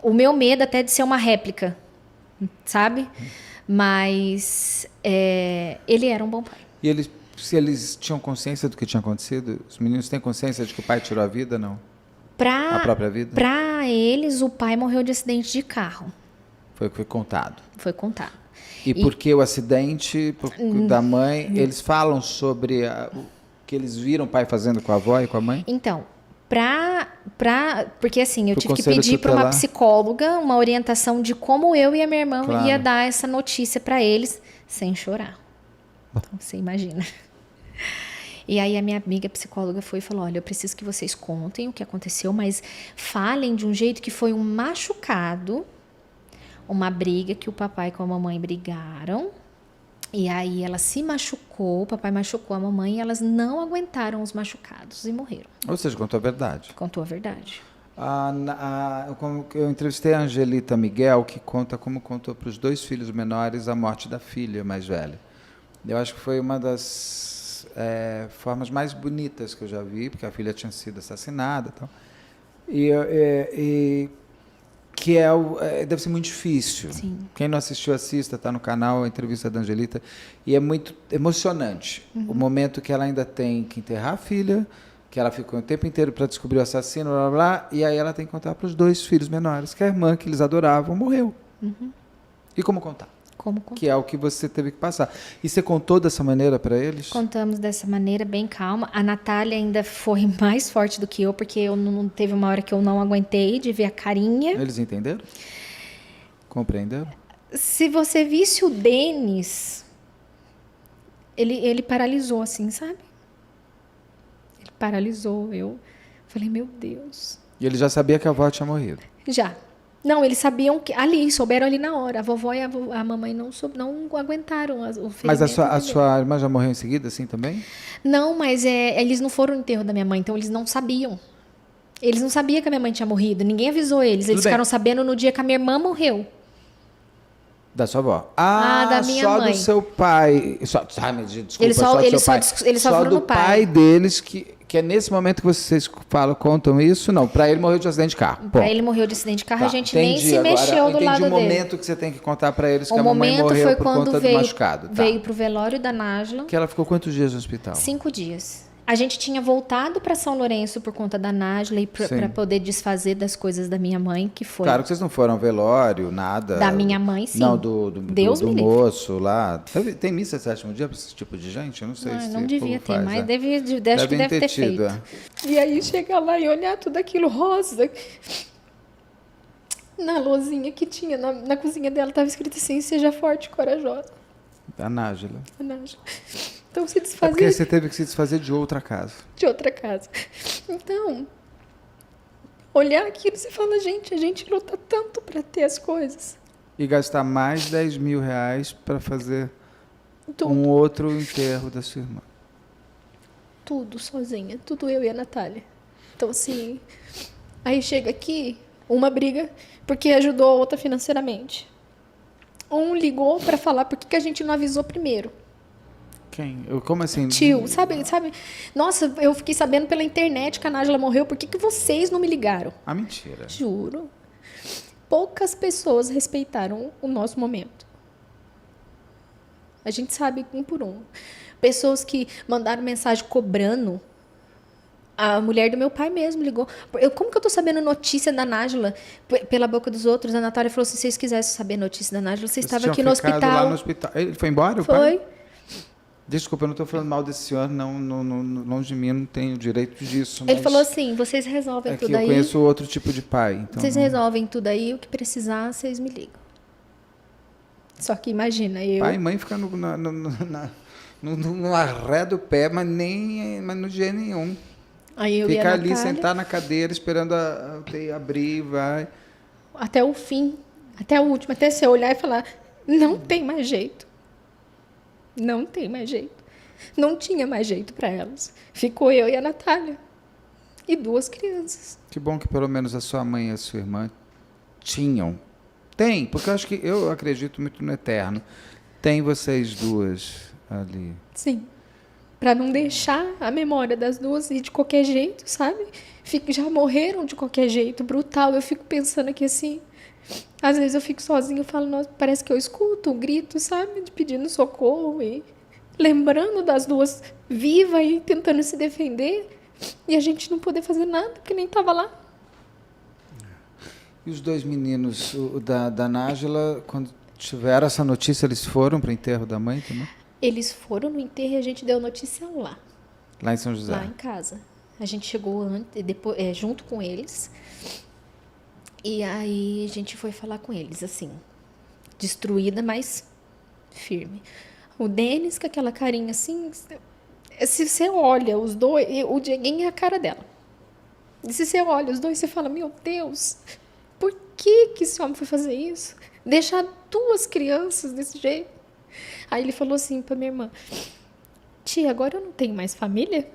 o meu medo até de ser uma réplica, sabe? Mas ele era um bom pai. E se eles tinham consciência do que tinha acontecido? Os meninos têm consciência de que o pai tirou a vida, não? A própria vida? Para eles, o pai morreu de acidente de carro. Foi o que foi contado. Foi contado. E por que o acidente da mãe? Eles falam sobre o que eles viram o pai fazendo com a avó e com a mãe? Então, porque assim, eu tive que conselho pedir para uma tutelar? psicóloga uma orientação de como eu e a minha irmã Claro. ia dar essa notícia para eles sem chorar. Então, você imagina. E aí a minha amiga psicóloga foi e falou, olha, eu preciso que vocês contem o que aconteceu, mas falem de um jeito que foi um machucado, uma briga que o papai com a mamãe brigaram, e aí ela se machucou, o papai machucou a mamãe, e elas não aguentaram os machucados e morreram. Ou seja, contou a verdade. Contou a verdade. Eu entrevistei a Angelita Miguel, que conta como contou para os 2 filhos menores a morte da filha mais velha. Eu acho que foi uma das formas mais bonitas que eu já vi, porque a filha tinha sido assassinada. Tal. E que deve ser muito difícil. Sim. Quem não assistiu, assista, está no canal, a entrevista da Angelita. E é muito emocionante. O momento que ela ainda tem que enterrar a filha, que ela ficou o tempo inteiro para descobrir o assassino, blá, blá, blá, e aí ela tem que contar para os 2 filhos menores que a irmã que eles adoravam morreu. E como contar? Como contar? Que é o que você teve que passar. E você contou dessa maneira para eles? Contamos dessa maneira, bem calma. A Natália ainda foi mais forte do que eu, porque eu não teve uma hora que eu não aguentei de ver a carinha. Eles entenderam? Compreenderam? Se você visse o Denis, ele paralisou assim, sabe? Ele paralisou. Eu falei, meu Deus. E ele já sabia que a avó tinha morrido? Já. Não, eles sabiam que souberam ali na hora. A vovó e a mamãe não aguentaram o ferimento. Mas a sua irmã já morreu em seguida, assim, também? Não, mas eles não foram no enterro da minha mãe, então eles não sabiam. Eles não sabiam que a minha mãe tinha morrido, ninguém avisou eles. Eles ficaram sabendo no dia que a minha irmã morreu. Da sua avó? Da minha só mãe. do seu pai. Desculpa, Eles só foram do no pai. Deles, que é nesse momento que vocês contam isso? Não, para ele morreu de acidente de carro. Para ele morreu de acidente de carro, a gente nem se mexeu do lado Entendi o dele. momento que você tem que contar para eles que O a mamãe momento morreu foi por quando conta do machucado. Tá. veio pro velório da Nájila. Que ela ficou quantos dias no hospital? 5 dias. A gente tinha voltado para São Lourenço por conta da Nájila e Sim. para poder desfazer das coisas da minha mãe, que foi Claro que vocês não foram ao velório, nada. da minha mãe, sim. Não, do Deus me livre. moço lá. Tem missa sétimo dia para esse tipo de gente? Eu não sei se Não o devia povo ter, faz, mas é. acho que deve ter feito. é. E aí chegar lá e olhar tudo aquilo rosa. Na lousinha que tinha na cozinha dela, estava escrito assim: seja forte e corajosa. Da Nájila. Então se É porque desfazia você teve que se desfazer de outra casa. de outra casa. Então, olhar aquilo, você fala, gente, a gente luta tanto para ter as coisas. E gastar mais 10 mil reais para fazer Tudo, um outro enterro da sua irmã. tudo sozinha, tudo eu e a Natália. Então, assim, aí chega aqui, uma briga porque ajudou a outra financeiramente. Um ligou para falar por que a gente não avisou primeiro. Quem? Como assim? Tio, sabe? Nossa, eu fiquei sabendo pela internet que a Nájila morreu, por que vocês não me ligaram? Ah, mentira. Juro. Poucas pessoas respeitaram o nosso momento. A gente sabe um por um. Pessoas que mandaram mensagem cobrando. A mulher do meu pai mesmo ligou. Como que eu tô sabendo notícia da Nájila pela boca dos outros? A Natália falou assim, se vocês quisessem saber notícia da Nájila, vocês estavam aqui no ficado hospital. Lá no hospital. Ele foi embora, o pai? Foi. Desculpa, eu não estou falando mal desse senhor, não, longe de mim, eu não tenho direito disso. Ele mas falou assim, vocês resolvem é que tudo eu aí. conheço outro tipo de pai. Então Vocês não- resolvem tudo aí, o que precisar, vocês me ligam. Só que imagina, eu... Pai e mãe ficam no arré do pé, mas no dia nenhum. Aí eu e Fica a ali, Natália, sentar na cadeira, esperando a UTI abrir, vai. até o fim, até o último, até você olhar e falar, não tem mais jeito. Não tem mais jeito. Não tinha mais jeito para elas. Ficou eu e a Natália. E 2 crianças. Que bom que pelo menos a sua mãe e a sua irmã tinham. Tem, porque eu acredito muito no eterno. Tem vocês duas ali. Sim. Para não deixar a memória das 2 ir de qualquer jeito, sabe? Já morreram de qualquer jeito, brutal. Eu fico pensando aqui assim. Às vezes eu fico sozinha e falo, nossa, parece que eu escuto um grito, sabe? De pedindo socorro e lembrando das 2 vivas e tentando se defender. E a gente não poder fazer nada, porque nem estava lá. E os 2 meninos da Nájila, quando tiveram essa notícia, eles foram para o enterro da mãe também? Eles foram no enterro e a gente deu notícia lá. Lá em São José. Lá em casa. A gente chegou depois, junto com eles. E aí a gente foi falar com eles, assim, destruída, mas firme. O Denis, com aquela carinha assim, se você olha os dois, o Dieguinho é a cara dela. E se você olha os dois, você fala, meu Deus, por que esse homem foi fazer isso? Deixar 2 crianças desse jeito? Aí ele falou assim pra minha irmã, tia, agora eu não tenho mais família?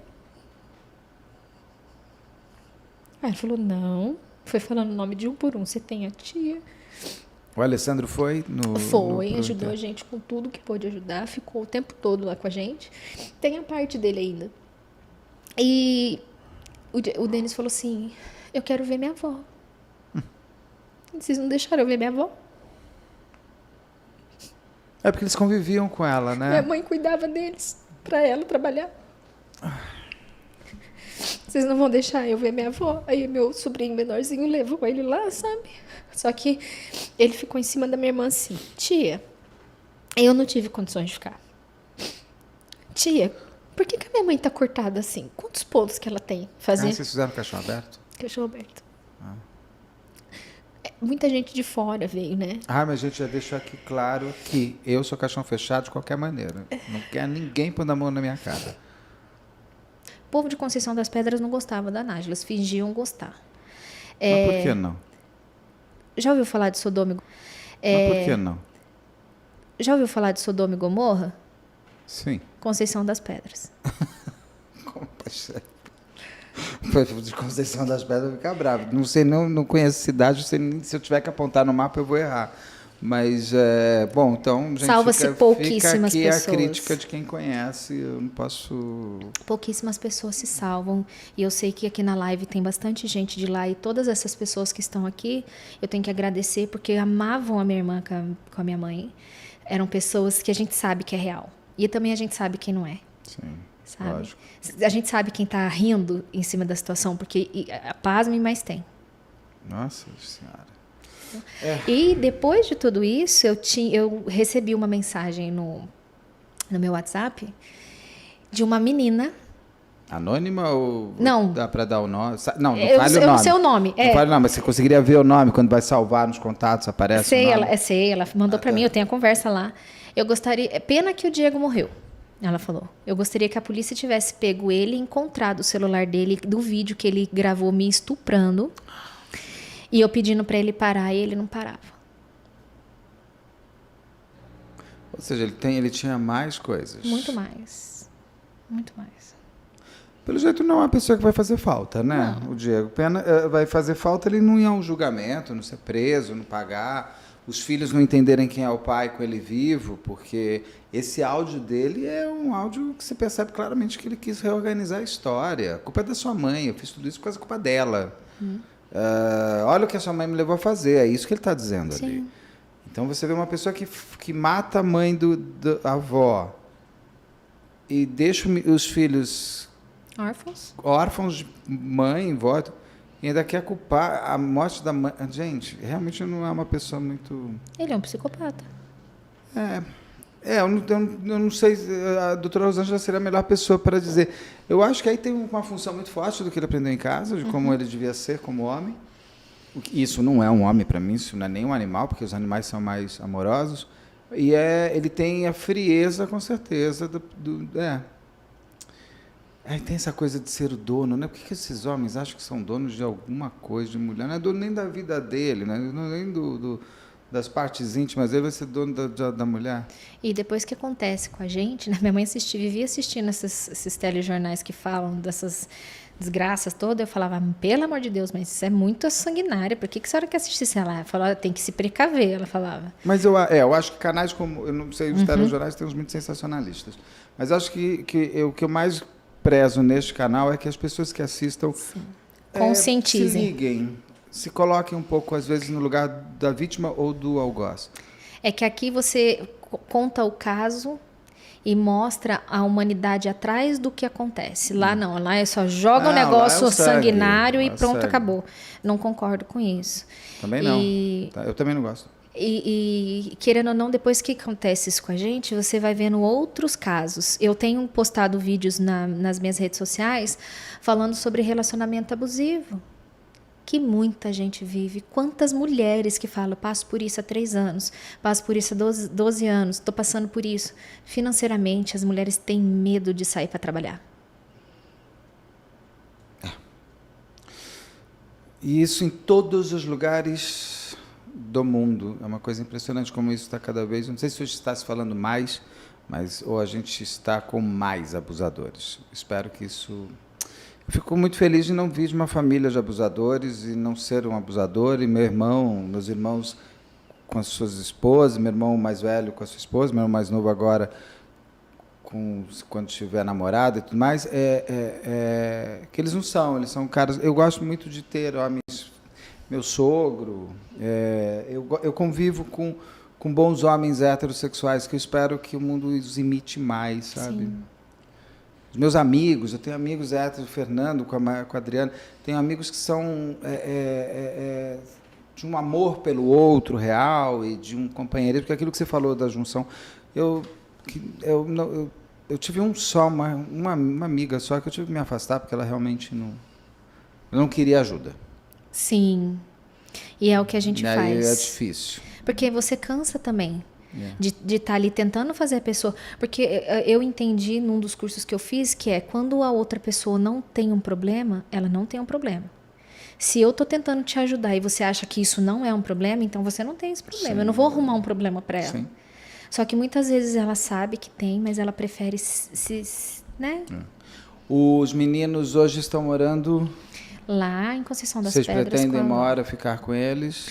Aí ela falou, não. Foi falando o nome de um por um. Você tem a tia? O Alessandro foi? Ajudou a gente com tudo que pôde ajudar. Ficou o tempo todo lá com a gente. Tem a parte dele ainda. E o Denis falou assim, eu quero ver minha avó. Vocês não deixaram eu ver minha avó? É porque eles conviviam com ela, né? Minha mãe cuidava deles, pra ela trabalhar. Vocês não vão deixar eu ver minha avó? Aí meu sobrinho menorzinho levou ele lá, sabe? Só que ele ficou em cima da minha irmã assim, tia, eu não tive condições de ficar. Tia, por que a minha mãe tá cortada assim? Quantos polos que ela tem? Fazer Vocês fizeram caixão aberto? cachorro aberto. Muita gente de fora veio, né? Ah, mas a gente já deixou aqui claro que eu sou caixão fechado de qualquer maneira. Não quero ninguém pondo a mão na minha cara. O povo de Conceição das Pedras não gostava da Nájila, eles fingiam gostar. Mas por que não? Já ouviu falar de Sodoma e Mas por que não? Já ouviu falar de Sodoma e Gomorra? Sim. Conceição das Pedras. Como pode ser? De Conceição das Pedras eu vou ficar bravo. Não sei, não conheço a cidade, não sei nem se eu tiver que apontar no mapa eu vou errar. Mas, bom, então, gente, Salva-se pouquíssimas fica aqui pessoas. a crítica de quem conhece, eu não posso... Pouquíssimas pessoas se salvam. E eu sei que aqui na live tem bastante gente de lá. E todas essas pessoas que estão aqui, eu tenho que agradecer porque amavam a minha irmã com a minha mãe. Eram pessoas que a gente sabe que é real. E também a gente sabe quem não é. Sim. sabe? Lógico. A gente sabe quem tá rindo em cima da situação, porque pasme, mas tem. Nossa Senhora. E depois de tudo isso, eu recebi uma mensagem no meu WhatsApp de uma menina. Anônima ou Não. dá para dar o nome? Não Eu fale o não nome. sei o nome. Não fale o nome, mas você conseguiria ver o nome quando vai salvar nos contatos, aparece Sei, o nome? ela mandou pra mim, eu tenho a conversa lá. Eu gostaria, é pena que o Diego morreu. Ela falou. Eu gostaria que a polícia tivesse pego ele e encontrado o celular dele do vídeo que ele gravou me estuprando. E eu pedindo pra ele parar e ele não parava. Ou seja, ele tinha mais coisas. Muito mais. Muito mais. Pelo jeito não é uma pessoa que vai fazer falta, né? Não. O Diego. Vai fazer falta ele não ir a um julgamento, não ser preso, não pagar. Os filhos não entenderem quem é o pai com ele vivo, porque esse áudio dele é um áudio que você percebe claramente que ele quis reorganizar a história. A culpa é da sua mãe, eu fiz tudo isso por causa da culpa dela. Olha o que a sua mãe me levou a fazer, é isso que ele está dizendo. Sim. Ali. Então você vê uma pessoa que mata a mãe da avó e deixa os filhos órfãos de mãe, vó, e ainda quer culpar a morte da mãe. Gente, realmente não é uma pessoa muito... Ele é um psicopata. Eu não sei, a doutora Rosângela seria a melhor pessoa para dizer. Eu acho que aí tem uma função muito forte do que ele aprendeu em casa, de como ele devia ser como homem. Isso não é um homem para mim, isso não é nem um animal, porque os animais são mais amorosos. E ele tem a frieza, com certeza, tem essa coisa de ser o dono, né? Por que esses homens acham que são donos de alguma coisa, de mulher? Não é dono nem da vida dele, né? Nem das partes íntimas dele, vai ser dono da mulher. E depois que acontece com a gente, né? Minha mãe vivia assistindo esses telejornais que falam dessas desgraças todas, eu falava, pelo amor de Deus, mas isso é muito sanguinário, por que a senhora quer assistir isso? Ela falava, tem que se precaver, ela falava. Mas eu acho que canais como, eu não sei, os telejornais tem uns muito sensacionalistas, mas acho que o que eu mais prezo neste canal é que as pessoas que assistam conscientizem. Se liguem, se coloquem um pouco, às vezes, no lugar da vítima ou do algoz. É que aqui você conta o caso e mostra a humanidade atrás do que acontece. Lá não, lá só joga um negócio sanguinário e pronto, acabou. Não concordo com isso. Também não. Eu também não gosto. E querendo ou não, depois que acontece isso com a gente, você vai vendo outros casos. Eu tenho postado vídeos nas minhas redes sociais falando sobre relacionamento abusivo, que muita gente vive. Quantas mulheres que falam, passo por isso há 3 anos, passo por isso há 12 anos, estou passando por isso. Financeiramente, as mulheres têm medo de sair para trabalhar. E isso em todos os lugares do mundo. É uma coisa impressionante como isso está cada vez... Não sei se hoje está se falando mais, mas ou a gente está com mais abusadores. Espero que isso... Eu fico muito feliz de não vir de uma família de abusadores e não ser um abusador. E meus irmãos com as suas esposas, meu irmão mais velho com a sua esposa, meu irmão mais novo agora quando tiver namorada e tudo mais, que eles não são, eles são caras... Eu gosto muito de ter homens... Meu sogro, eu convivo com bons homens heterossexuais que eu espero que o mundo os imite mais, sabe? Sim. Os meus amigos, eu tenho amigos héteros, Fernando com a Adriana, tenho amigos que são de um amor pelo outro real e de um companheirismo, porque aquilo que você falou da junção, eu tive uma amiga só que eu tive que me afastar porque ela realmente não queria ajuda. Sim, e é o que a gente faz. É difícil. Porque você cansa também de estar ali tentando fazer a pessoa... Porque eu entendi num dos cursos que eu fiz que quando a outra pessoa não tem um problema, ela não tem um problema. Se eu estou tentando te ajudar e você acha que isso não é um problema, então você não tem esse problema. Sim. Eu não vou arrumar um problema para ela. Sim. Só que muitas vezes ela sabe que tem, mas ela prefere né? Os meninos hoje estão morando... Lá em Conceição das Pedras. Vocês pretendem uma hora ficar com eles?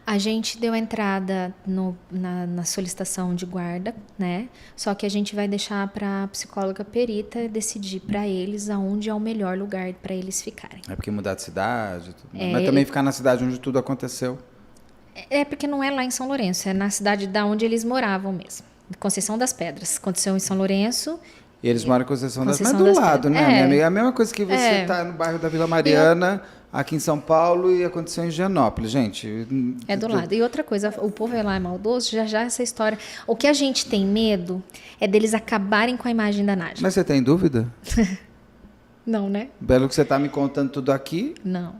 A gente deu entrada na solicitação de guarda, né? Só que a gente vai deixar para a psicóloga perita decidir para eles aonde é o melhor lugar para eles ficarem. É porque mudar de cidade, mas também ficar na cidade onde tudo aconteceu? É porque não é lá em São Lourenço, é na cidade da onde eles moravam mesmo. Conceição das Pedras. Aconteceu em São Lourenço E eles moram em Conceição das Pedras, Conceição mas do das lado, Pedras. né, minha amiga? É a mesma coisa que você É. tá no bairro da Vila Mariana, aqui em São Paulo, e aconteceu em Higienópolis, gente. É do lado. E outra coisa, o povo lá é maldoso, já essa história. O que a gente tem medo é deles acabarem com a imagem da Nájila. Mas você tem dúvida? Não, né? Pelo que você está me contando tudo aqui, Não.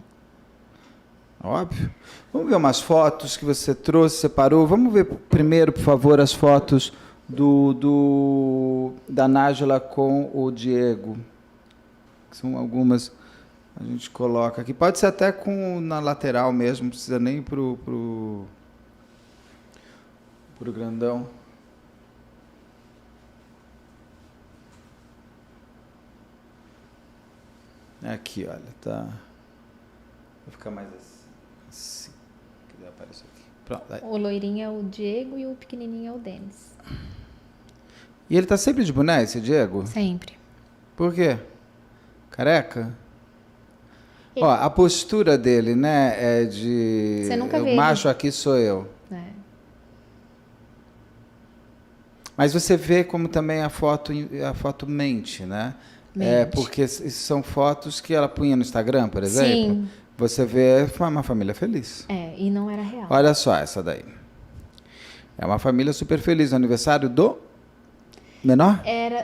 óbvio. Vamos ver umas fotos que você trouxe, separou. Vamos ver primeiro, por favor, as fotos da Nájila com o Diego. Que são algumas, a gente coloca aqui. Pode ser até na lateral mesmo, não precisa nem pro grandão. Aqui, olha, tá. Vou ficar mais assim. Que apareceu aqui. Pronto. Aí. O loirinho é o Diego e o pequenininho é o Denis. E ele tá sempre de boné, esse Diego? Sempre. Por quê? Careca? Ó, a postura dele, né, é de... Você nunca vê o ele. macho aqui sou eu. É. Mas você vê como também a foto mente, né? É, Mente. porque são fotos que ela punha no Instagram, por exemplo. Sim. Você vê uma família feliz. É, e não era real. Olha só essa daí. É uma família super feliz. No aniversário do menor?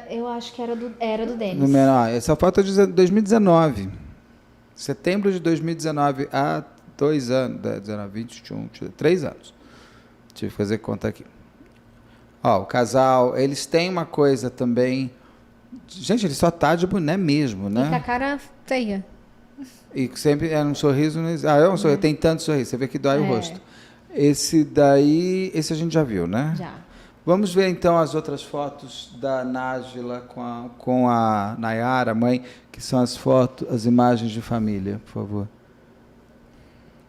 Eu acho que era do Denis. No menor. Essa foto é de 2019. Setembro de 2019, há 2 anos. 19, 21, 3 anos. Tive que fazer conta aqui. Ó, o casal, eles têm uma coisa também... Gente, ele só tá de boné mesmo, né? E com a cara feia. E sempre é um sorriso. É um sorriso. Tem tanto sorriso. Você vê que dói o rosto. Esse daí, esse a gente já viu, né? Já. Vamos ver então as outras fotos da Nájila com a Nayara, mãe, que são as imagens de família, por favor.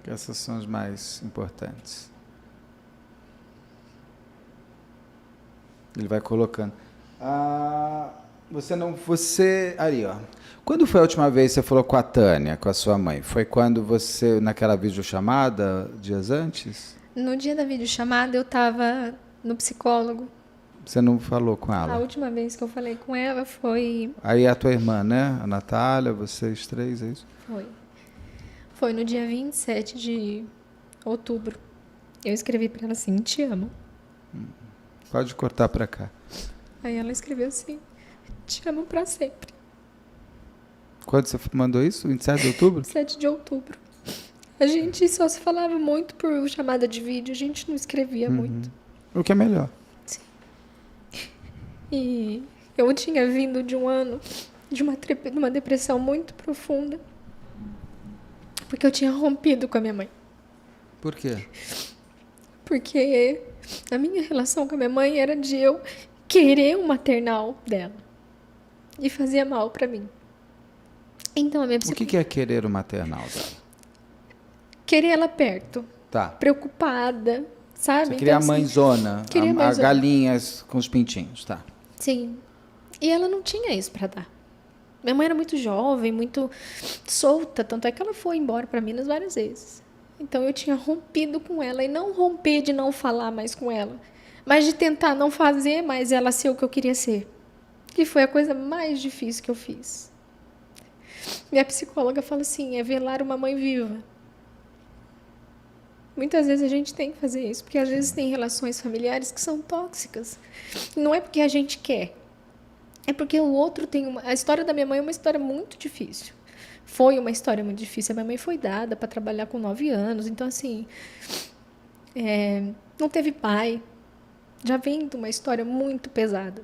Que essas são as mais importantes. Ele vai colocando. Ali, ó. Quando foi a última vez que você falou com a Tânia, com a sua mãe? Foi quando você, naquela videochamada, dias antes? No dia da videochamada, eu estava no psicólogo. Você não falou com A ela? última vez que eu falei com ela foi... Aí a tua irmã, né? A Natália, vocês 3, é isso? Foi no dia 27 de outubro. Eu escrevi para ela assim, te amo. Pode cortar para cá. Aí ela escreveu assim, te amo para sempre. Quando você mandou isso? 27 de outubro? 7 de outubro. A gente só se falava muito por chamada de vídeo, a gente não escrevia muito. O que é melhor. E eu tinha vindo de um ano de uma depressão muito profunda, porque eu tinha rompido com a minha mãe. Por quê? Porque a minha relação com a minha mãe era de eu querer o maternal dela. E fazia mal pra mim. Então a minha O que é querer o maternal dela? Querer ela perto, Tá. preocupada, sabe? Você queria a Então, assim, mãezona, queria a mãezona. galinhas com os pintinhos, tá. Sim. E ela não tinha isso pra dar. Minha mãe era muito jovem, muito solta, tanto é que ela foi embora pra Minas várias vezes. Então eu tinha rompido com ela, e não romper de não falar mais com ela, mas de tentar não fazer mais ela ser o que eu queria ser. Que foi a coisa mais difícil que eu fiz. Minha psicóloga fala assim, é velar uma mãe viva. Muitas vezes a gente tem que fazer isso, porque às vezes tem relações familiares que são tóxicas. Não é porque a gente quer, é porque o outro tem uma... A história da minha mãe é uma história muito difícil. Foi uma história muito difícil. A minha mãe foi dada para trabalhar com 9 anos, então assim, não teve pai. Já vem de uma história muito pesada.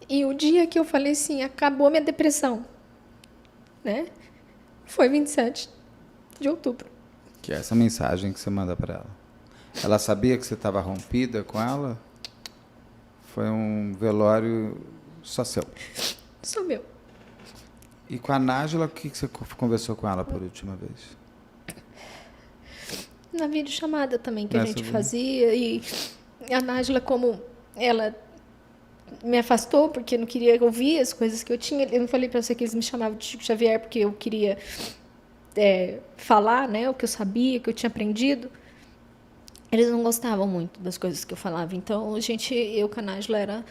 E o dia que eu falei assim, acabou minha depressão, né? Foi 27 de outubro. Que é essa mensagem que você manda para ela. Ela sabia que você estava rompida com ela? Foi um velório só seu. Sou meu. E com a Nájila, o que você conversou com ela por última vez? Na videochamada também que a Nessa gente vez. fazia. E a Nájila, como ela me afastou porque não queria ouvir as coisas que eu tinha. Eu não falei para você que eles me chamavam de Chico Xavier porque eu queria falar, né, o que eu sabia, o que eu tinha aprendido. Eles não gostavam muito das coisas que eu falava. Então, eu com a Nájila era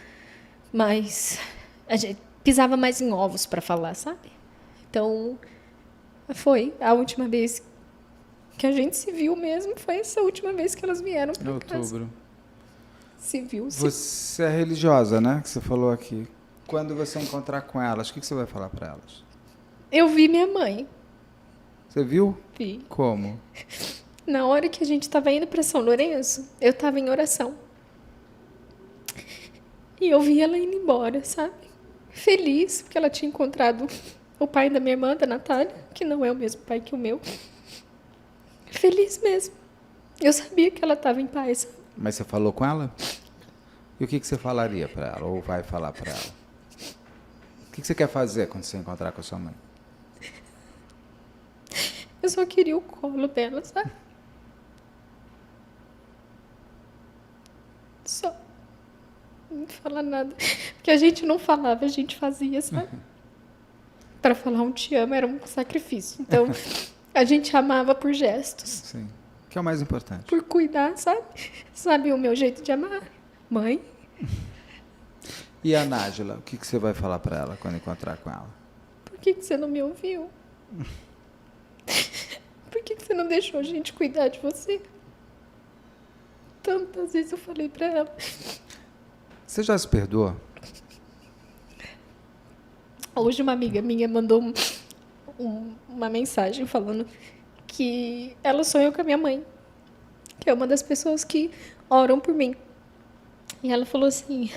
mais A gente pisava mais em ovos para falar, sabe? Então, foi a última vez que a gente se viu mesmo, foi essa última vez que elas vieram Em para casa. outubro. Se viu, se... Você é religiosa, né? Que você falou aqui. Quando você encontrar com elas, o que você vai falar para elas? Eu vi minha mãe, Você viu? vi. Como? Na hora que a gente estava indo para São Lourenço, eu estava em oração. E eu vi ela indo embora, sabe? Feliz, porque ela tinha encontrado o pai da minha irmã, da Natália, que não é o mesmo pai que o meu. Feliz mesmo. Eu sabia que ela estava em paz. Mas você falou com ela? E o que você falaria para ela? Ou vai falar para ela? O que você quer fazer quando você encontrar com a sua mãe? Eu só queria o colo dela, sabe? Só. Não falar nada. Porque a gente não falava, a gente fazia, sabe? Para falar um te amo era um sacrifício. Então, a gente amava por gestos. Sim. Que é o mais importante. Por cuidar, sabe? Sabe o meu jeito de amar? Mãe. E a Nájila, o que você vai falar para ela quando encontrar com ela? Por que você não me ouviu? Por que você não deixou a gente cuidar de você? Tantas vezes eu falei para ela. Você já se perdoa? Hoje uma amiga minha mandou uma mensagem falando que ela sonhou com a minha mãe, que é uma das pessoas que oram por mim. E ela falou assim,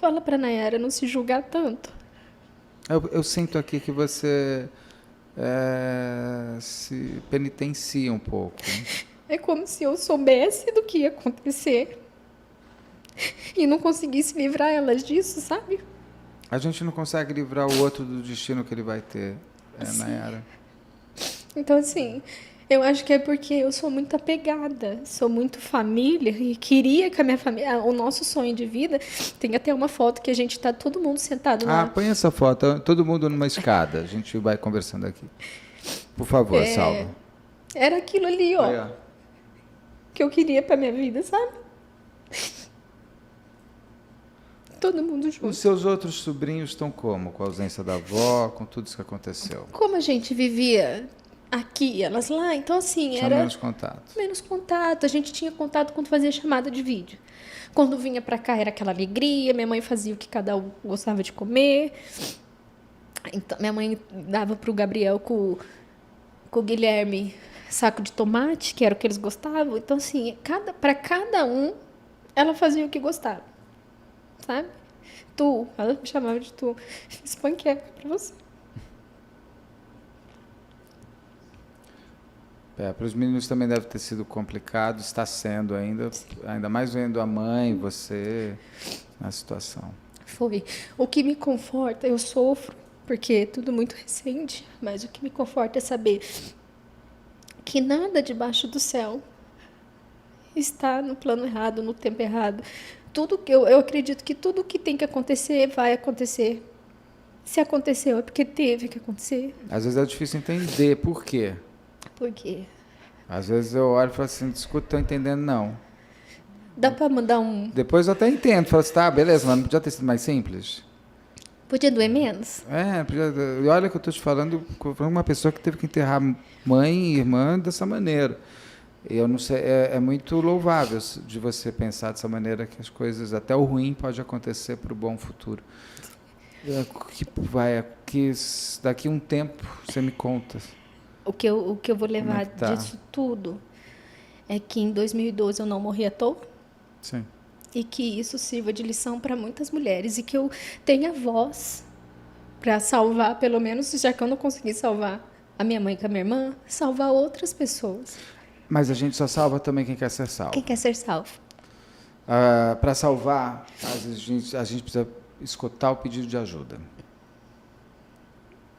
fala pra Nayara não se julgar tanto. Eu sinto aqui que você se penitencia um pouco. É como se eu soubesse do que ia acontecer e não conseguisse livrar elas disso, sabe? A gente não consegue livrar o outro do destino que ele vai ter, Nayara. Então, assim, eu acho que é porque eu sou muito apegada, sou muito família e queria que a minha família, o nosso sonho de vida, tem até uma foto que a gente tá todo mundo sentado lá. Põe essa foto, todo mundo numa escada. A gente vai conversando aqui. Por favor, salva. Era aquilo ali, ó, Aí, ó. que eu queria pra minha vida, sabe? Todo mundo Os junto. seus outros sobrinhos estão como? Com a ausência da avó, com tudo isso que aconteceu? Como a gente vivia aqui, elas lá, então assim, Tinha era menos contato. menos contato. A gente tinha contato quando fazia chamada de vídeo. Quando vinha pra cá era aquela alegria, minha mãe fazia o que cada um gostava de comer. Então, minha mãe dava pro Gabriel com o Guilherme saco de tomate, que era o que eles gostavam. Então, assim, para cada um, ela fazia o que gostava. Sabe? Tu, ela me chamava de tu. Fiz panqueca pra você. Para os meninos também deve ter sido complicado, está sendo ainda mais vendo a mãe, você, na situação. Foi. O que me conforta, eu sofro, porque é tudo muito recente, mas o que me conforta é saber que nada debaixo do céu está no plano errado, no tempo errado. Tudo que eu acredito que tudo que tem que acontecer vai acontecer. Se aconteceu é porque teve que acontecer. Às vezes é difícil entender por quê. Por quê? Às vezes eu olho e falo assim, escuta, estou entendendo não. Dá para mandar um... Depois eu até entendo, falo assim, tá, beleza, mas não podia ter sido mais simples? Podia doer menos? E olha que eu estou te falando com uma pessoa que teve que enterrar mãe e irmã dessa maneira. Eu não sei, é muito louvável de você pensar dessa maneira que as coisas, até o ruim pode acontecer para o bom futuro. Que daqui a um tempo você me conta. O que eu vou levar tá? disso tudo é que em 2012 eu não morri à toa. Sim. E que isso sirva de lição para muitas mulheres e que eu tenha voz para salvar, pelo menos, já que eu não consegui salvar a minha mãe com a minha irmã, salvar outras pessoas. Mas a gente só salva também quem quer ser salvo. Quem quer ser salvo? Para salvar, a gente precisa escutar o pedido de ajuda.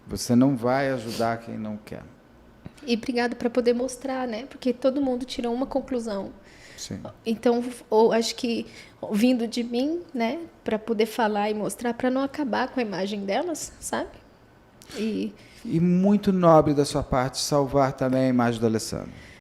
Você não vai ajudar quem não quer. E obrigado para poder mostrar, né? Porque todo mundo tirou uma conclusão. Sim. Então, acho que vindo de mim, né, para poder falar e mostrar, para não acabar com a imagem delas, sabe? E muito nobre da sua parte salvar também a imagem do Alessandro.